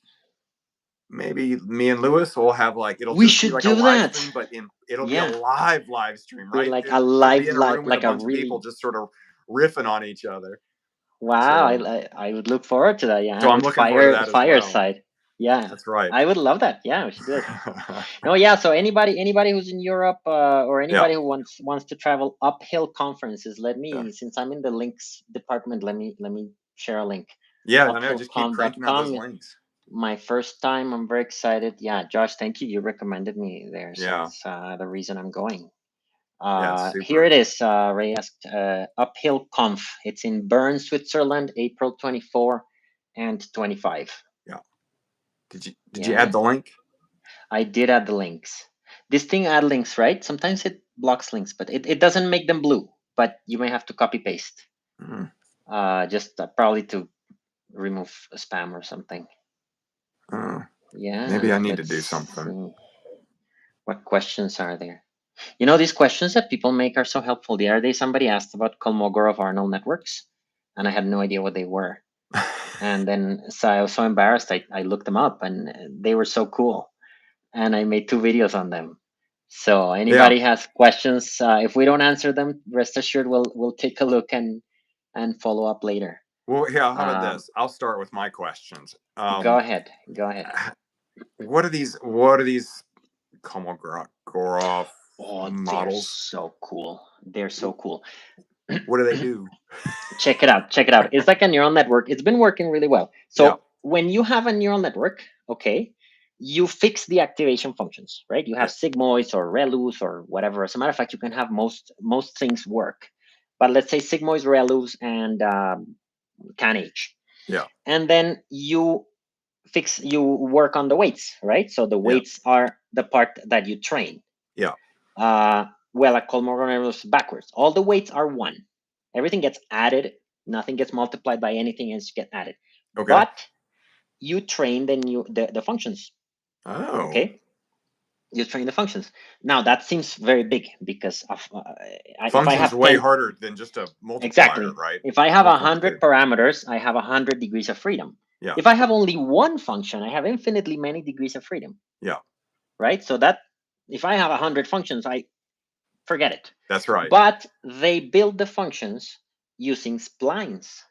Speaker 2: maybe me and Lewis will have
Speaker 1: we should be like do that
Speaker 2: stream, but it'll be a live stream, right?
Speaker 1: Like a live
Speaker 2: like a really people just sort of riffing on each other.
Speaker 1: Wow. So, I would look forward to that. Yeah.
Speaker 2: So I'm looking forward to that
Speaker 1: fireside. Yeah,
Speaker 2: that's right.
Speaker 1: I would love that. Yeah, we should do it. No, yeah. So anybody who's in Europe or anybody who wants to travel Uphill conferences, since I'm in the links department, let me share a link.
Speaker 2: Yeah, I know. Just keep cranking out those links.
Speaker 1: My first time. I'm very excited. Yeah, Josh, thank you. You recommended me there. So that's the reason I'm going. Here it is. Ray asked Uphill Conf. It's in Bern, Switzerland, April 24 and 25.
Speaker 2: Yeah. Did you add the link?
Speaker 1: I did add the links. This thing add links, right? Sometimes it blocks links, but it doesn't make them blue. but you may have to copy paste. Just probably to remove spam or something. Yeah.
Speaker 2: Maybe I need to do something.
Speaker 1: See. What questions are there? You know, these questions that people make are so helpful. The other day, somebody asked about Kolmogorov-Arnold networks, and I had no idea what they were. And then, so I was so embarrassed, I looked them up, and they were so cool. And I made 2 videos on them. So anybody has questions, if we don't answer them, rest assured we'll take a look and follow up later.
Speaker 2: Well, yeah. How about this? I'll start with my questions.
Speaker 1: Go ahead.
Speaker 2: What are these Kolmogorov models?
Speaker 1: They're so cool. They're so cool.
Speaker 2: What do they do?
Speaker 1: Check it out. It's like a neural network. It's been working really well. So when you have a neural network, okay, you fix the activation functions, right? You have sigmoids or relus or whatever. As a matter of fact, you can have most things work. But let's say sigmoids, relus, and can-age.
Speaker 2: Yeah.
Speaker 1: And then you work on the weights, right? So the weights are the part that you train.
Speaker 2: Yeah.
Speaker 1: Well, at Kolmogorov is backwards. All the weights are 1. Everything gets added. Nothing gets multiplied by anything else get added.
Speaker 2: Okay.
Speaker 1: But you train the functions.
Speaker 2: Oh.
Speaker 1: Okay. You train the functions. Now that seems very big because of
Speaker 2: functions are way harder than just a multiplier,
Speaker 1: exactly.
Speaker 2: right?
Speaker 1: If I have 100 parameters, I have 100 degrees of freedom.
Speaker 2: Yeah.
Speaker 1: If I have only 1 function, I have infinitely many degrees of freedom.
Speaker 2: Yeah.
Speaker 1: Right. So that if I have 100 functions, I forget it.
Speaker 2: That's right.
Speaker 1: But they build the functions using splines.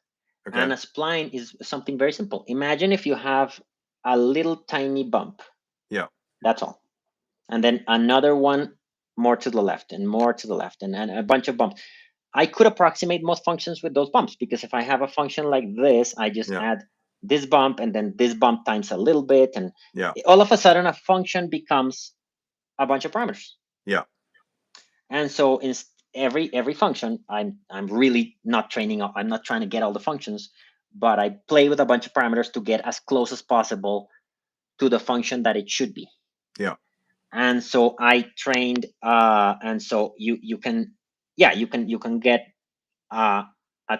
Speaker 2: Okay.
Speaker 1: And a spline is something very simple. Imagine if you have a little tiny bump.
Speaker 2: Yeah.
Speaker 1: That's all. And then another one more to the left and more to the left and a bunch of bumps. I could approximate most functions with those bumps because if I have a function like this, I just add this bump and then this bump times a little bit. And all of a sudden a function becomes a bunch of parameters.
Speaker 2: Yeah.
Speaker 1: And so in every function, I'm really not training. I'm not trying to get all the functions, but I play with a bunch of parameters to get as close as possible to the function that it should be.
Speaker 2: Yeah.
Speaker 1: And so I trained, and so you can get a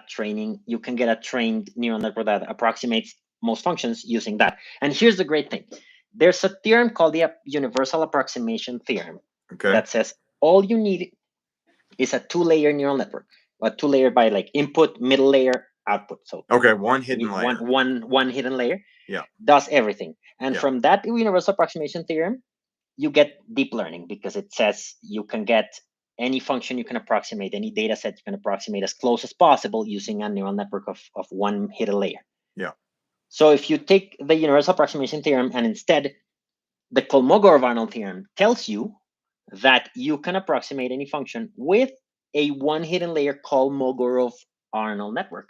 Speaker 1: training. You can get a trained neural network that approximates most functions using that. And here's the great thing: there's a theorem called the universal approximation theorem that says all you need is a 2-layer neural network, a 2-layer by like input, middle layer, output. So
Speaker 2: one hidden layer.
Speaker 1: One hidden layer.
Speaker 2: Yeah.
Speaker 1: Does everything. And from that universal approximation theorem, you get deep learning because it says you can get any function you can approximate, any data set you can approximate as close as possible using a neural network of 1 hidden layer.
Speaker 2: Yeah.
Speaker 1: So if you take the universal approximation theorem and instead the Kolmogorov-Arnold theorem tells you that you can approximate any function with a 1 hidden layer Kolmogorov-Arnold network.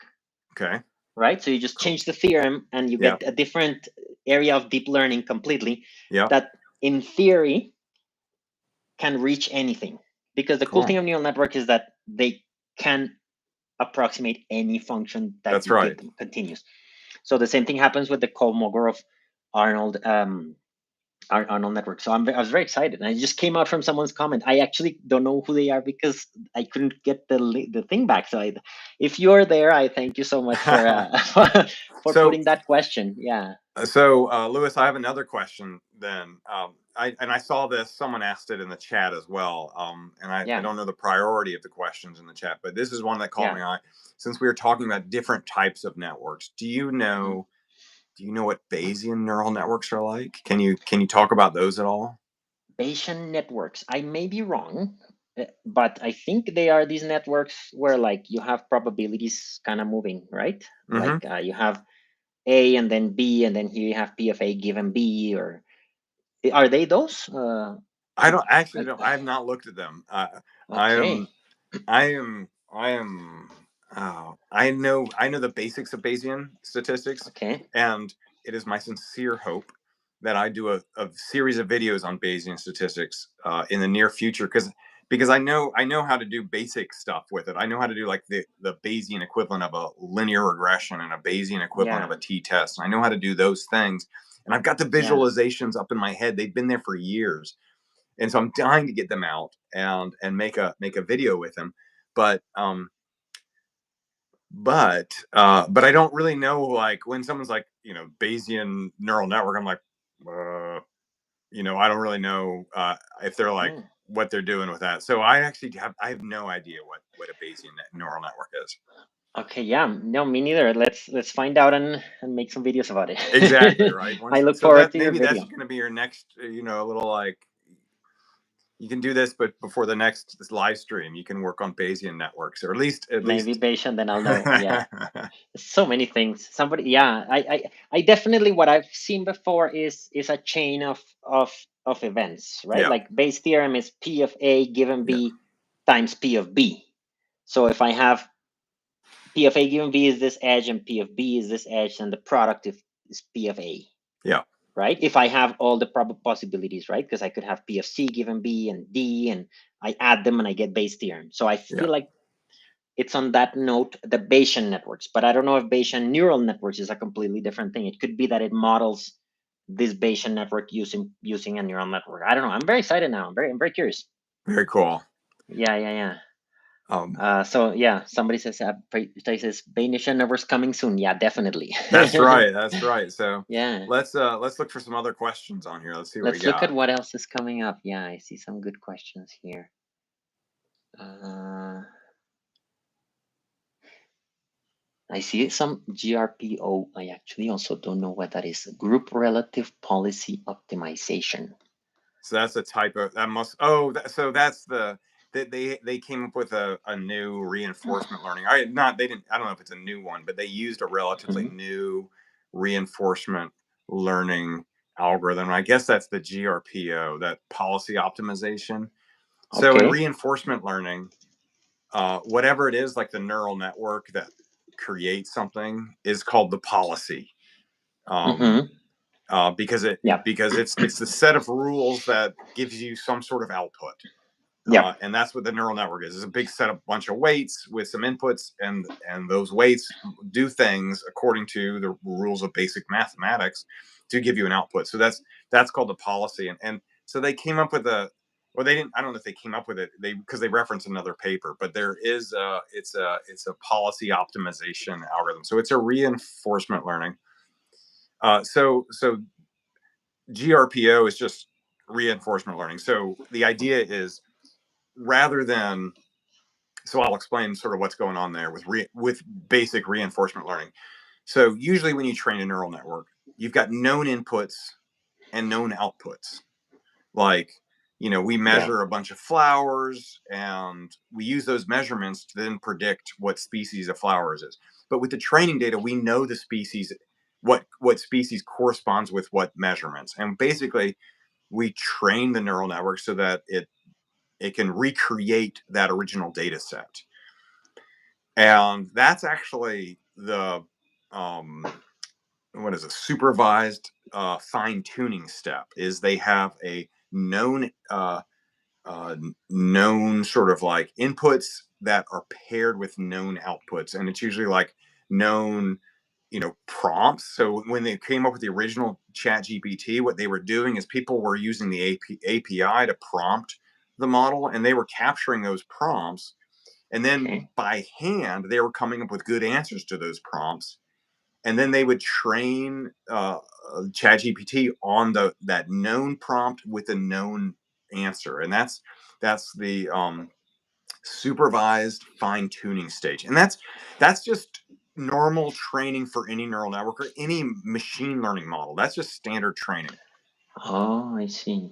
Speaker 2: Okay.
Speaker 1: Right? So you just change the theorem and you get a different area of deep learning completely that in theory can reach anything. Because the cool thing of neural network is that they can approximate any function that you give them continuous. So the same thing happens with the Kolmogorov-Arnold Arnold network. So I was very excited. And I just came out from someone's comment. I actually don't know who they are because I couldn't get the thing back. So if you're there, I thank you so much for putting that question. Yeah.
Speaker 2: So Louis, I have another question then. I saw this, someone asked it in the chat as well. And I don't know the priority of the questions in the chat, but this is one that caught my eye. Since we were talking about different types of networks, do you know what Bayesian neural networks are like? Can you talk about those at all?
Speaker 1: Bayesian networks. I may be wrong, but I think they are these networks where like you have probabilities kind of moving, right? Like you have A and then B, and then here you have P of A given B, or are they those?
Speaker 2: I don't actually know. I have not looked at them. I know the basics of Bayesian statistics.
Speaker 1: Okay.
Speaker 2: And it is my sincere hope that I do a series of videos on Bayesian statistics in the near future, because I know how to do basic stuff with it. I know how to do like the Bayesian equivalent of a linear regression and a Bayesian equivalent of a t-test. I know how to do those things. And I've got the visualizations up in my head. They've been there for years. And so I'm dying to get them out and make a video with them. but I don't really know, like, when someone's like, Bayesian neural network, I'm like, I don't really know if they're like what they're doing with that. So I have no idea what a Bayesian neural network is.
Speaker 1: Okay, yeah, no, me neither. Let's find out and make some videos about it.
Speaker 2: Exactly, right.
Speaker 1: I look forward to your
Speaker 2: maybe
Speaker 1: video.
Speaker 2: that's going to be your next, a little, like, you can do this, but before the next live stream, you can work on Bayesian networks, or at least
Speaker 1: Maybe Bayesian, then I'll know. Yeah, so many things. Somebody, yeah, I definitely, what I've seen before is a chain of events, right?
Speaker 2: Yeah.
Speaker 1: Like Bayes' theorem is P of A given B times P of B. So if I have P of A given B is this edge and P of B is this edge, and the product is P of A.
Speaker 2: Yeah.
Speaker 1: Right? If I have all the probable possibilities, right? Because I could have P of C given B and D, and I add them and I get Bayes' theorem. So I feel like it's on that note, the Bayesian networks, but I don't know if Bayesian neural networks is a completely different thing. It could be that it models this Bayesian network using a neural network. I don't know. I'm very excited now. I'm very curious.
Speaker 2: Very cool.
Speaker 1: Yeah. So yeah, somebody says Bayesian networks coming soon. Yeah, definitely.
Speaker 2: That's right. So
Speaker 1: yeah,
Speaker 2: let's look for some other questions on here. Let's see what we got.
Speaker 1: Let's look at what else is coming up. Yeah, I see some good questions here. I see some GRPO. I actually also don't know what that is. Group Relative Policy Optimization.
Speaker 2: So that's a type of that must. Oh, so that's they came up with a new reinforcement learning. They didn't. I don't know if it's a new one, but they used a relatively new reinforcement learning algorithm. I guess that's the GRPO, that policy optimization. So in reinforcement learning, whatever it is, like the neural network that creates something, is called the policy. Because it's the set of rules that gives you some sort of output. And that's what the neural network is. It's a big set of bunch of weights with some inputs, and those weights do things according to the rules of basic mathematics to give you an output. So that's called the policy. And so they came up with they didn't. I don't know if they came up with it. Because they reference another paper, but there is it's a policy optimization algorithm. So it's a reinforcement learning. So GRPO is just reinforcement learning. So the idea is, rather than, so I'll explain sort of what's going on there with basic reinforcement learning. So usually when you train a neural network, you've got known inputs and known outputs. Like, we measure a bunch of flowers, and we use those measurements to then predict what species of flowers is. But with the training data, we know the species, what species corresponds with what measurements. And basically, we train the neural network so that it can recreate that original data set. And that's actually the what is a supervised fine-tuning step. Is they have a known known sort of like inputs that are paired with known outputs, and it's usually like known prompts. So when they came up with the original ChatGPT, what they were doing is people were using the API to prompt the model, and they were capturing those prompts, and then by hand they were coming up with good answers to those prompts, and then they would train ChatGPT on that known prompt with a known answer. And that's the supervised fine-tuning stage. And that's just normal training for any neural network or any machine learning model. That's just standard training.
Speaker 1: Oh, I see.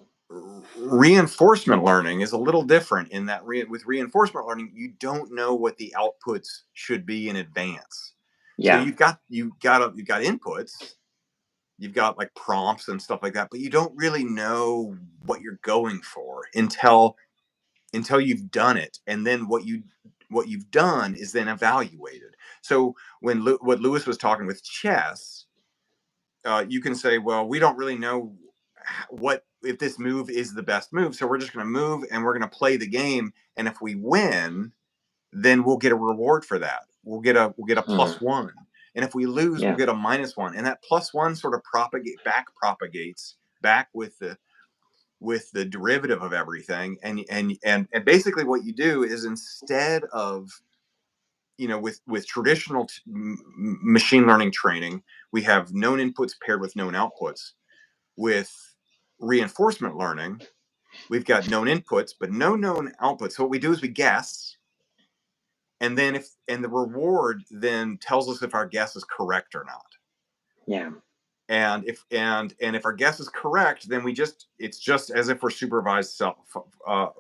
Speaker 2: Reinforcement learning is a little different in that with reinforcement learning, you don't know what the outputs should be in advance. So you've got inputs, you've got like prompts and stuff like that, but you don't really know what you're going for until you've done it, and then what you've done is then evaluated. So what Lewis was talking with chess, you can say, well, we don't really know if this move is the best move, so we're just going to move and we're going to play the game, and if we win, then we'll get a reward for that. We'll get a +1, and if we lose, we'll get a -1, and that +1 sort of propagates back with with the derivative of everything. And basically what you do is, instead of, with traditional machine learning training, we have known inputs paired with known outputs. With reinforcement learning, we've got known inputs but no known outputs. So what we do is we guess, and then the reward then tells us if our guess is correct or not.
Speaker 1: Yeah.
Speaker 2: And if our guess is correct, then it's just as if we're supervised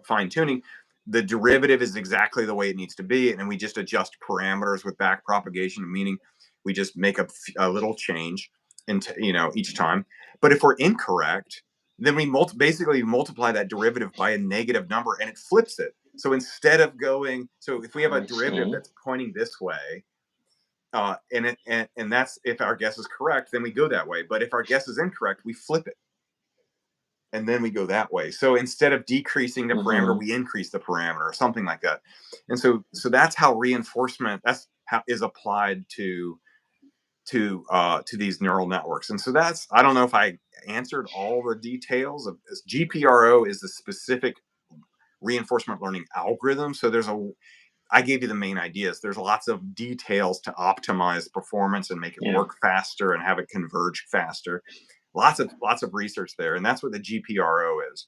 Speaker 2: fine tuning. The derivative is exactly the way it needs to be, and we just adjust parameters with backpropagation, meaning we just make a little change into, each time. But if we're incorrect, then we basically multiply that derivative by a negative number, and it flips it. So instead of so if we have a derivative that's pointing this way, and that's if our guess is correct, then we go that way. But if our guess is incorrect, we flip it, and then we go that way. So instead of decreasing the parameter, we increase the parameter, or something like that. And so that's how reinforcement is applied to these neural networks. And so I don't know if I answered all the details of this. GPRO is the specific reinforcement learning algorithm. So I gave you the main ideas. There's lots of details to optimize performance and make it work faster and have it converge faster. Lots of research there, and that's what the GPRO is.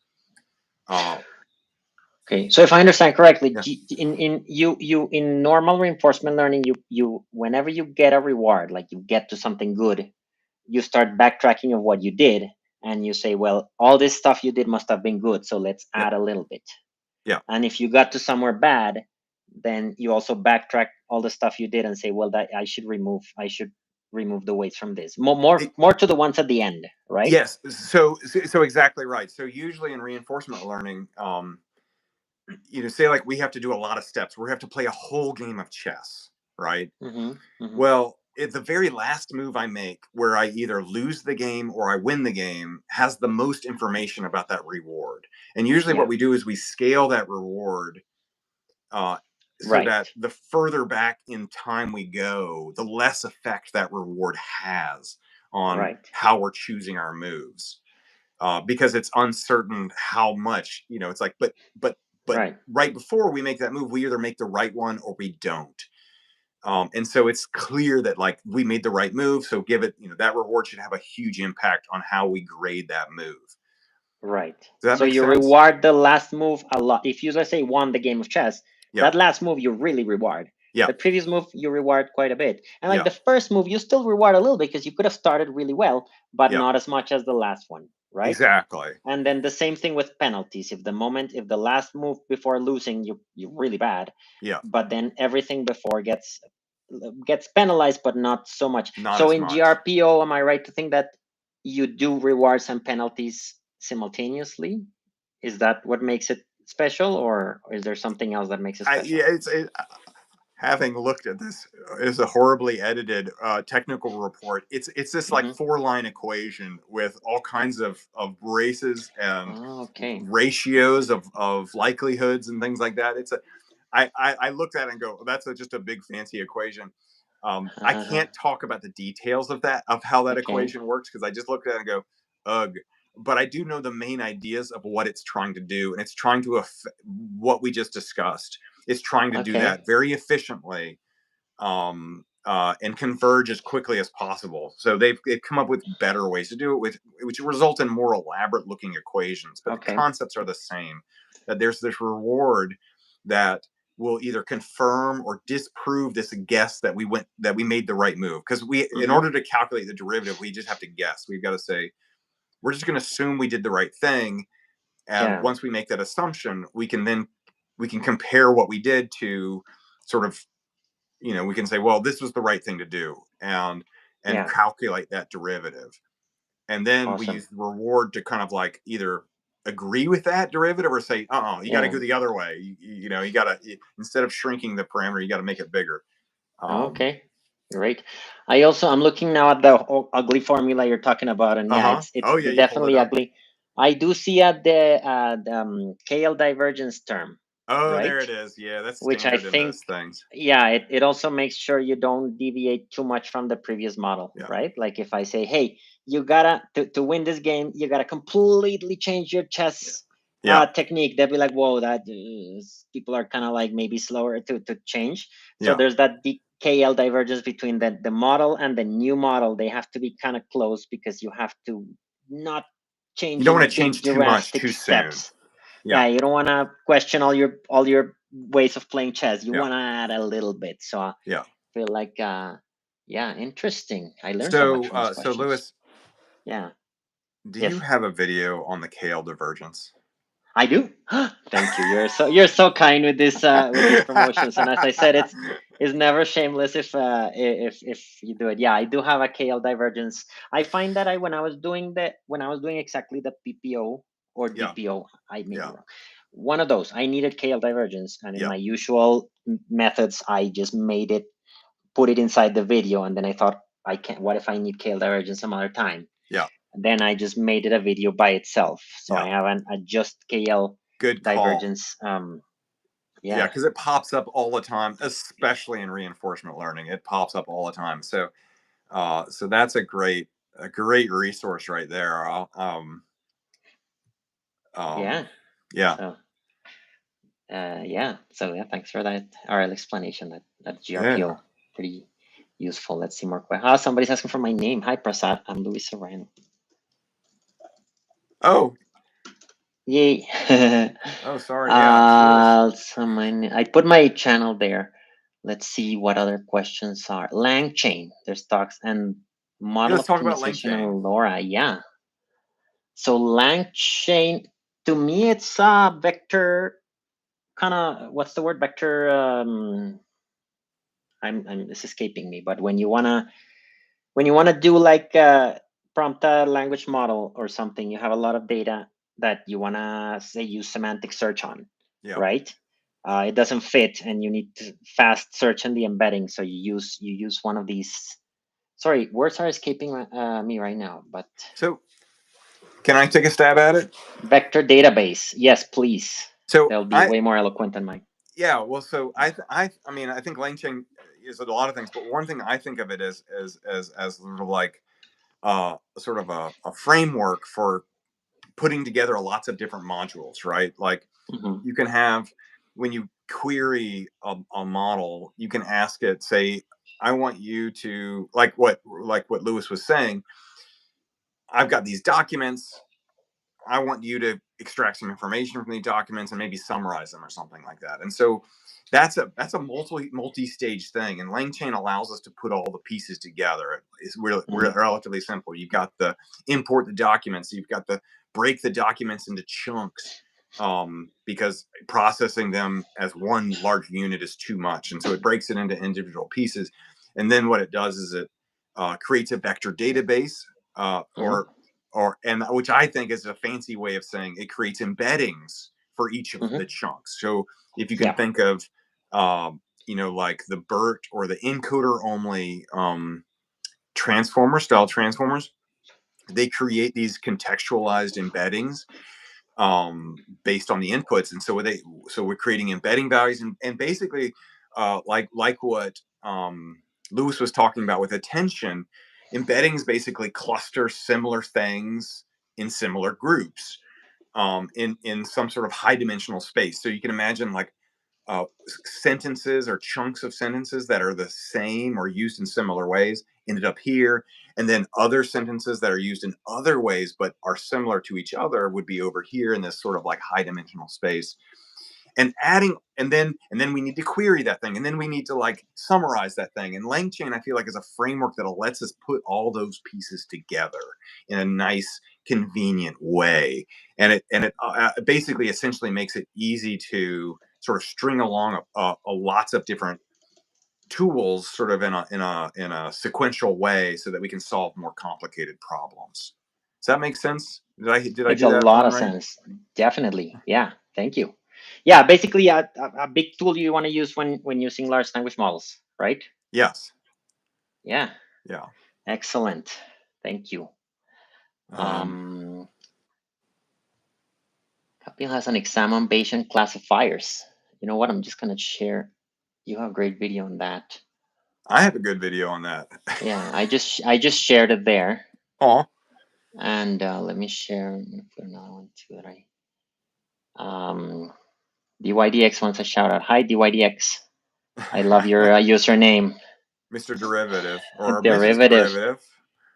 Speaker 1: Okay, so if I understand correctly, in normal reinforcement learning, you whenever you get a reward, like you get to something good, you start backtracking of what you did, and you say, well, all this stuff you did must have been good, so let's add a little bit.
Speaker 2: Yeah.
Speaker 1: And if you got to somewhere bad, then you also backtrack all the stuff you did and say, well, that I should remove the weights from this. More to the ones at the end, right?
Speaker 2: Yes. So exactly right. So usually in reinforcement learning, say like we have to do a lot of steps. We have to play a whole game of chess, right? Well, at the very last move I make, where I either lose the game or I win the game, has the most information about that reward. And usually what we do is we scale that reward so that the further back in time we go, the less effect that reward has on how we're choosing our moves. Because it's uncertain how much, it's like, but right before we make that move, we either make the right one or we don't. And so it's clear that like we made the right move. So give it, that reward should have a huge impact on how we grade that move.
Speaker 1: Right.
Speaker 2: Does that
Speaker 1: so
Speaker 2: make
Speaker 1: you
Speaker 2: sense?
Speaker 1: Reward the last move a lot. If you, let's say, won the game of chess, that last move you really reward. The previous move you reward quite a bit. And like the first move, you still reward a little bit because you could have started really well, but not as much as the last one, right?
Speaker 2: Exactly.
Speaker 1: And then the same thing with penalties. If the last move before losing, you're really bad. But then everything before gets penalized, but not so much. So in GRPO, am I right to think that you do rewards and penalties simultaneously? Is that what makes it special, or is there something else that makes it special?
Speaker 2: Having looked at this is a horribly edited technical report. It's this like 4-line equation with all kinds of braces and ratios of likelihoods and things like that. I looked at it and go, that's just a big fancy equation. I can't talk about the details of how that equation works, because I just looked at it and go, ugh. But I do know the main ideas of what it's trying to do, and it's trying to what we just discussed. It's trying to do that very efficiently, and converge as quickly as possible. So they've come up with better ways to do it, which result in more elaborate looking equations. But the concepts are the same. That there's this reward that will either confirm or disprove this guess that we made the right move. Because in order to calculate the derivative, we just have to guess. We've got to say, we're just going to assume we did the right thing. And once we make that assumption, we can compare what we did to sort of, we can say, well, this was the right thing to do, and calculate that derivative. And then we use the reward to kind of like either agree with that derivative or say, you got to go the other way. You got to, instead of shrinking the parameter, you got to make it bigger.
Speaker 1: Okay, great. I'm looking now at the ugly formula you're talking about, and it's definitely ugly. I do see at the KL divergence term.
Speaker 2: Oh, there it is. Yeah, that's standard. Which I think, in those things.
Speaker 1: Yeah, it also makes sure you don't deviate too much from the previous model, right? Like if I say, hey, you gotta to win this game, you gotta completely change your chess technique. They'll be like, whoa, that people are kind of like maybe slower to change. So there's that KL divergence between the model and the new model. They have to be kind of close because you have to not change.
Speaker 2: You don't want to change too much too steps.
Speaker 1: Soon. Yeah, you don't want to question all your ways of playing chess. You want to add a little bit. So I feel like interesting. I learned so much from these questions.
Speaker 2: So Louis,
Speaker 1: do
Speaker 2: you have a video on the KL divergence?
Speaker 1: I do. Thank you. You're so kind with this with these promotions. And as I said, it's never shameless if you do it. Yeah, I do have a KL divergence. I find that when I was doing exactly the PPO or DPO, I may be wrong. One of those, I needed KL divergence, and in my usual methods, I just put it inside the video, and then I thought, what if I need KL divergence some other time? Then I just made it a video by itself. So I have an adjust KL divergence.
Speaker 2: Because it pops up all the time, especially in reinforcement learning. It pops up all the time. So so that's a great resource right there.
Speaker 1: So thanks for that RL explanation. That GRPO pretty useful. Let's see more questions. Somebody's asking for my name. Hi Prasad, I'm Luis Serrano.
Speaker 2: Oh.
Speaker 1: Yay.
Speaker 2: Oh, sorry.
Speaker 1: I put my channel there. Let's see what other questions are. LangChain. There's talks and model optimization and LoRa. Yeah. So LangChain, to me, it's a vector kind of, what's the word? Vector. It's escaping me. But when you wanna do like prompt a language model or something, you have a lot of data that you wanna use semantic search on, right? It doesn't fit, and you need to fast search in the embedding. So you use one of these. Sorry, words are escaping me right now. But
Speaker 2: so, can I take a stab at it?
Speaker 1: Vector database, yes, please.
Speaker 2: So
Speaker 1: they'll be way more eloquent than mine.
Speaker 2: Yeah, well, so I mean, I think LangChain is a lot of things, but one thing I think of it as sort of like sort of a framework for putting together lots of different modules, right? Like you can have, when you query a model, you can ask it, say, I want you to, like what Louis was saying, I've got these documents, I want you to extract some information from these documents and maybe summarize them or something like that. And so that's a multi-stage thing. And LangChain allows us to put all the pieces together. It's really relatively simple. You've got the import the documents. You've got the break the documents into chunks because processing them as one large unit is too much. And so it breaks it into individual pieces. And then what it does is it creates a vector database and which I think is a fancy way of saying it creates embeddings for each of the chunks. So if you can think of, like the BERT or the encoder only style transformers, they create these contextualized embeddings based on the inputs. And so we're creating embedding values and basically like what Louis was talking about with attention, embeddings basically cluster similar things in similar groups in some sort of high dimensional space. So you can imagine like sentences or chunks of sentences that are the same or used in similar ways ended up here, and then other sentences that are used in other ways but are similar to each other would be over here in this sort of like high dimensional space. And then we need to query that thing, and then we need to like summarize that thing. And LangChain, I feel like, is a framework that lets us put all those pieces together in a nice, convenient way. And it basically essentially makes it easy to sort of string along a lots of different tools, sort of in a sequential way, so that we can solve more complicated problems. Does that make sense? Did I do that?
Speaker 1: Makes a lot of sense. Definitely. Yeah. Thank you. Yeah, basically a big tool you want to use when using large language models, right?
Speaker 2: Yes.
Speaker 1: Yeah.
Speaker 2: Yeah.
Speaker 1: Excellent. Thank you. Kapil has an exam on Bayesian classifiers. You know what? I'm just gonna share. You have a great video on that.
Speaker 2: I have a good video on that.
Speaker 1: Yeah, I just shared it there.
Speaker 2: Oh.
Speaker 1: And let me share. I'm gonna put another one too that DYDX wants a shout out. Hi DYDX. I love your username.
Speaker 2: Mr. Derivative or Mrs.
Speaker 1: Derivative.
Speaker 2: Derivative.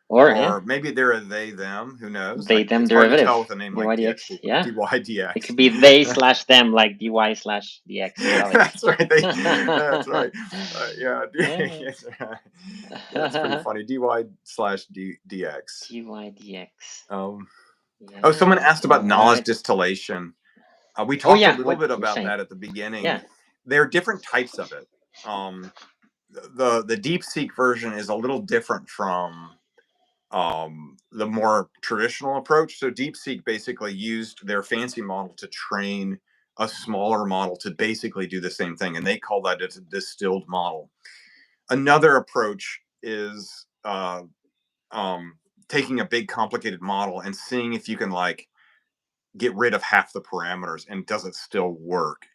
Speaker 1: Yeah,
Speaker 2: Or maybe they're a they, them. Who knows?
Speaker 1: they
Speaker 2: Like,
Speaker 1: them
Speaker 2: it's hard to
Speaker 1: derivative.
Speaker 2: tell with a name like
Speaker 1: DYDX.
Speaker 2: DXD,
Speaker 1: Yeah. It
Speaker 2: DYDX.
Speaker 1: could be they slash them, like DY/DX. Love it.
Speaker 2: That's right. That's right. Yeah.
Speaker 1: Yeah.
Speaker 2: Yeah, it's pretty funny. DY/DX.
Speaker 1: DYDX.
Speaker 2: Oh, someone
Speaker 1: Yeah.
Speaker 2: asked about
Speaker 1: All
Speaker 2: knowledge
Speaker 1: right.
Speaker 2: distillation. We
Speaker 1: Oh
Speaker 2: talked a
Speaker 1: yeah.
Speaker 2: little
Speaker 1: What
Speaker 2: bit
Speaker 1: you're
Speaker 2: about
Speaker 1: saying?
Speaker 2: that at the beginning.
Speaker 1: Yeah.
Speaker 2: There are different types of it. The DeepSeek version is a little different from the more traditional approach. So DeepSeek basically used their fancy model to train a smaller model to basically do the same thing, and they call that a distilled model. Another approach is taking a big complicated model and seeing if you can like get rid of half the parameters and does it still work.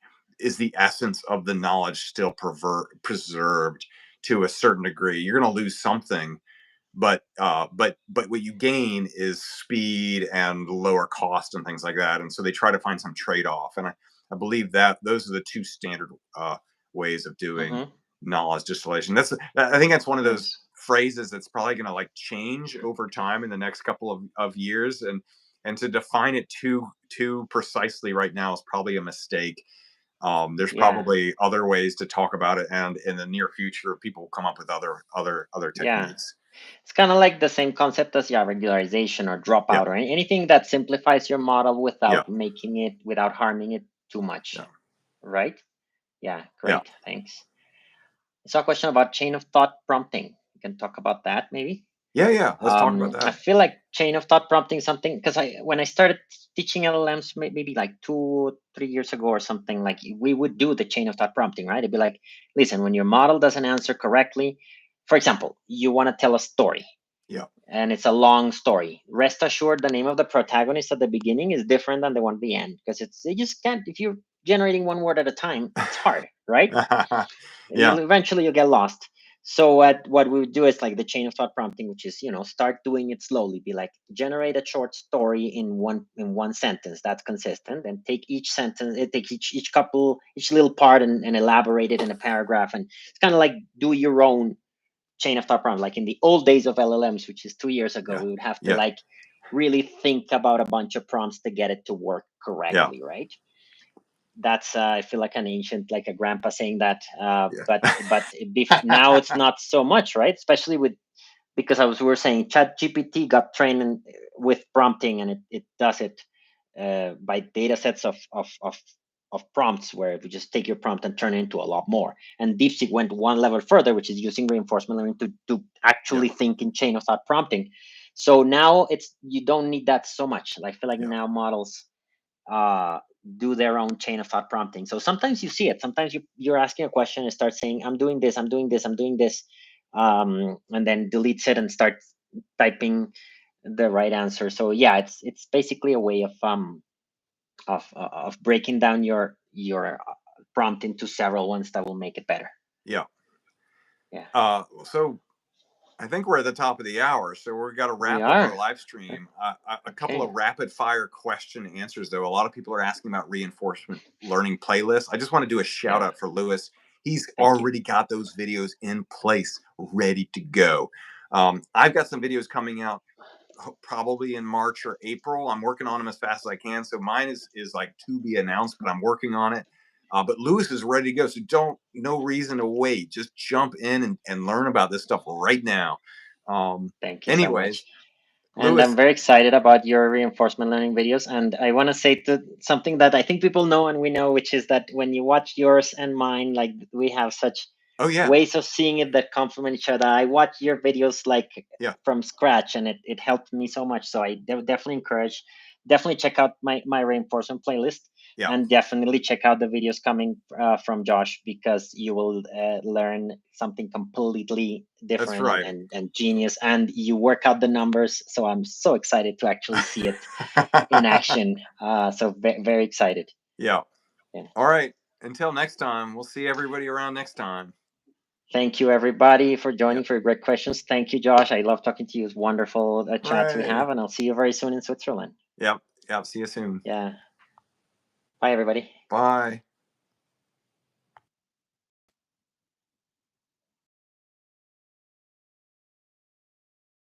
Speaker 2: Is the essence of the knowledge still preserved to a certain degree? You're going to lose something, but what you gain is speed and lower cost and things like that. And so they try to find some trade-off. And I believe that those are the two standard ways of doing knowledge distillation. I think that's one of those phrases that's probably going to like change over time in the next couple of years. And to define it too precisely right now is probably a mistake. There's probably other ways to talk about it, and in the near future, people will come up with other techniques.
Speaker 1: It's kind of like the same concept as regularization or dropout or anything that simplifies your model without without harming it too much. Right? Yeah, great. Thanks. I saw a question about chain of thought prompting. We can talk about that maybe.
Speaker 2: Yeah. Let's talk about that.
Speaker 1: I feel like chain of thought prompting is something because when I started teaching LLMs maybe like 2-3 years ago or something, like we would do the chain of thought prompting, right? It'd be like, listen, when your model doesn't answer correctly, for example, you want to tell a story. And it's a long story. Rest assured, the name of the protagonist at the beginning is different than the one at the end because you just can't. If you're generating one word at a time, it's hard, right? Eventually, you'll get lost. So what we would do is like the chain of thought prompting, which is start doing it slowly. Be like generate a short story in one sentence that's consistent, and take each sentence, take each little part and elaborate it in a paragraph. And it's kind of like do your own chain of thought prompt. Like in the old days of LLMs, which is 2 years ago, we would have to like really think about a bunch of prompts to get it to work correctly, right? That's I feel like an ancient, like a grandpa saying that. But now it's not so much, right? Especially because we were saying ChatGPT got trained with prompting, and it does it by data sets of prompts where you just take your prompt and turn it into a lot more. And DeepSeek went one level further, which is using reinforcement learning to actually think in chain of thought prompting. So now you don't need that so much. I feel like now models do their own chain of thought prompting. So sometimes you see it. Sometimes you're asking a question and start saying, I'm doing this, I'm doing this, I'm doing this, and then deletes it and starts typing the right answer. So yeah, it's basically a way of breaking down your prompt into several ones that will make it better.
Speaker 2: Yeah. So I think we're at the top of the hour, so we've got to wrap up our live stream. A couple of rapid fire question answers, though. A lot of people are asking about reinforcement learning playlists. I just want to do a shout out for Lewis. He's already got those videos in place, ready to go. I've got some videos coming out probably in March or April. I'm working on them as fast as I can. So mine is like to be announced, but I'm working on it. But Lewis is ready to go. So no reason to wait. Just jump in and learn about this stuff right now.
Speaker 1: Thank you so much. And
Speaker 2: Lewis,
Speaker 1: I'm very excited about your reinforcement learning videos. And I want to say something that I think people know and we know, which is that when you watch yours and mine, like we have such ways of seeing it that complement each other. I watch your videos like from scratch, and it helped me so much. So I definitely check out my reinforcement playlist. And definitely check out the videos coming from Josh, because you will learn something completely different and genius, and you work out the numbers. So I'm so excited to actually see it in action. So very excited.
Speaker 2: Yeah. All right. Until next time, we'll see everybody around next time.
Speaker 1: Thank you, everybody, for joining, for your great questions. Thank you, Josh. I love talking to you. It's wonderful chats we have, and I'll see you very soon in Switzerland.
Speaker 2: Yep. See you soon.
Speaker 1: Yeah. Bye, everybody.
Speaker 2: Bye.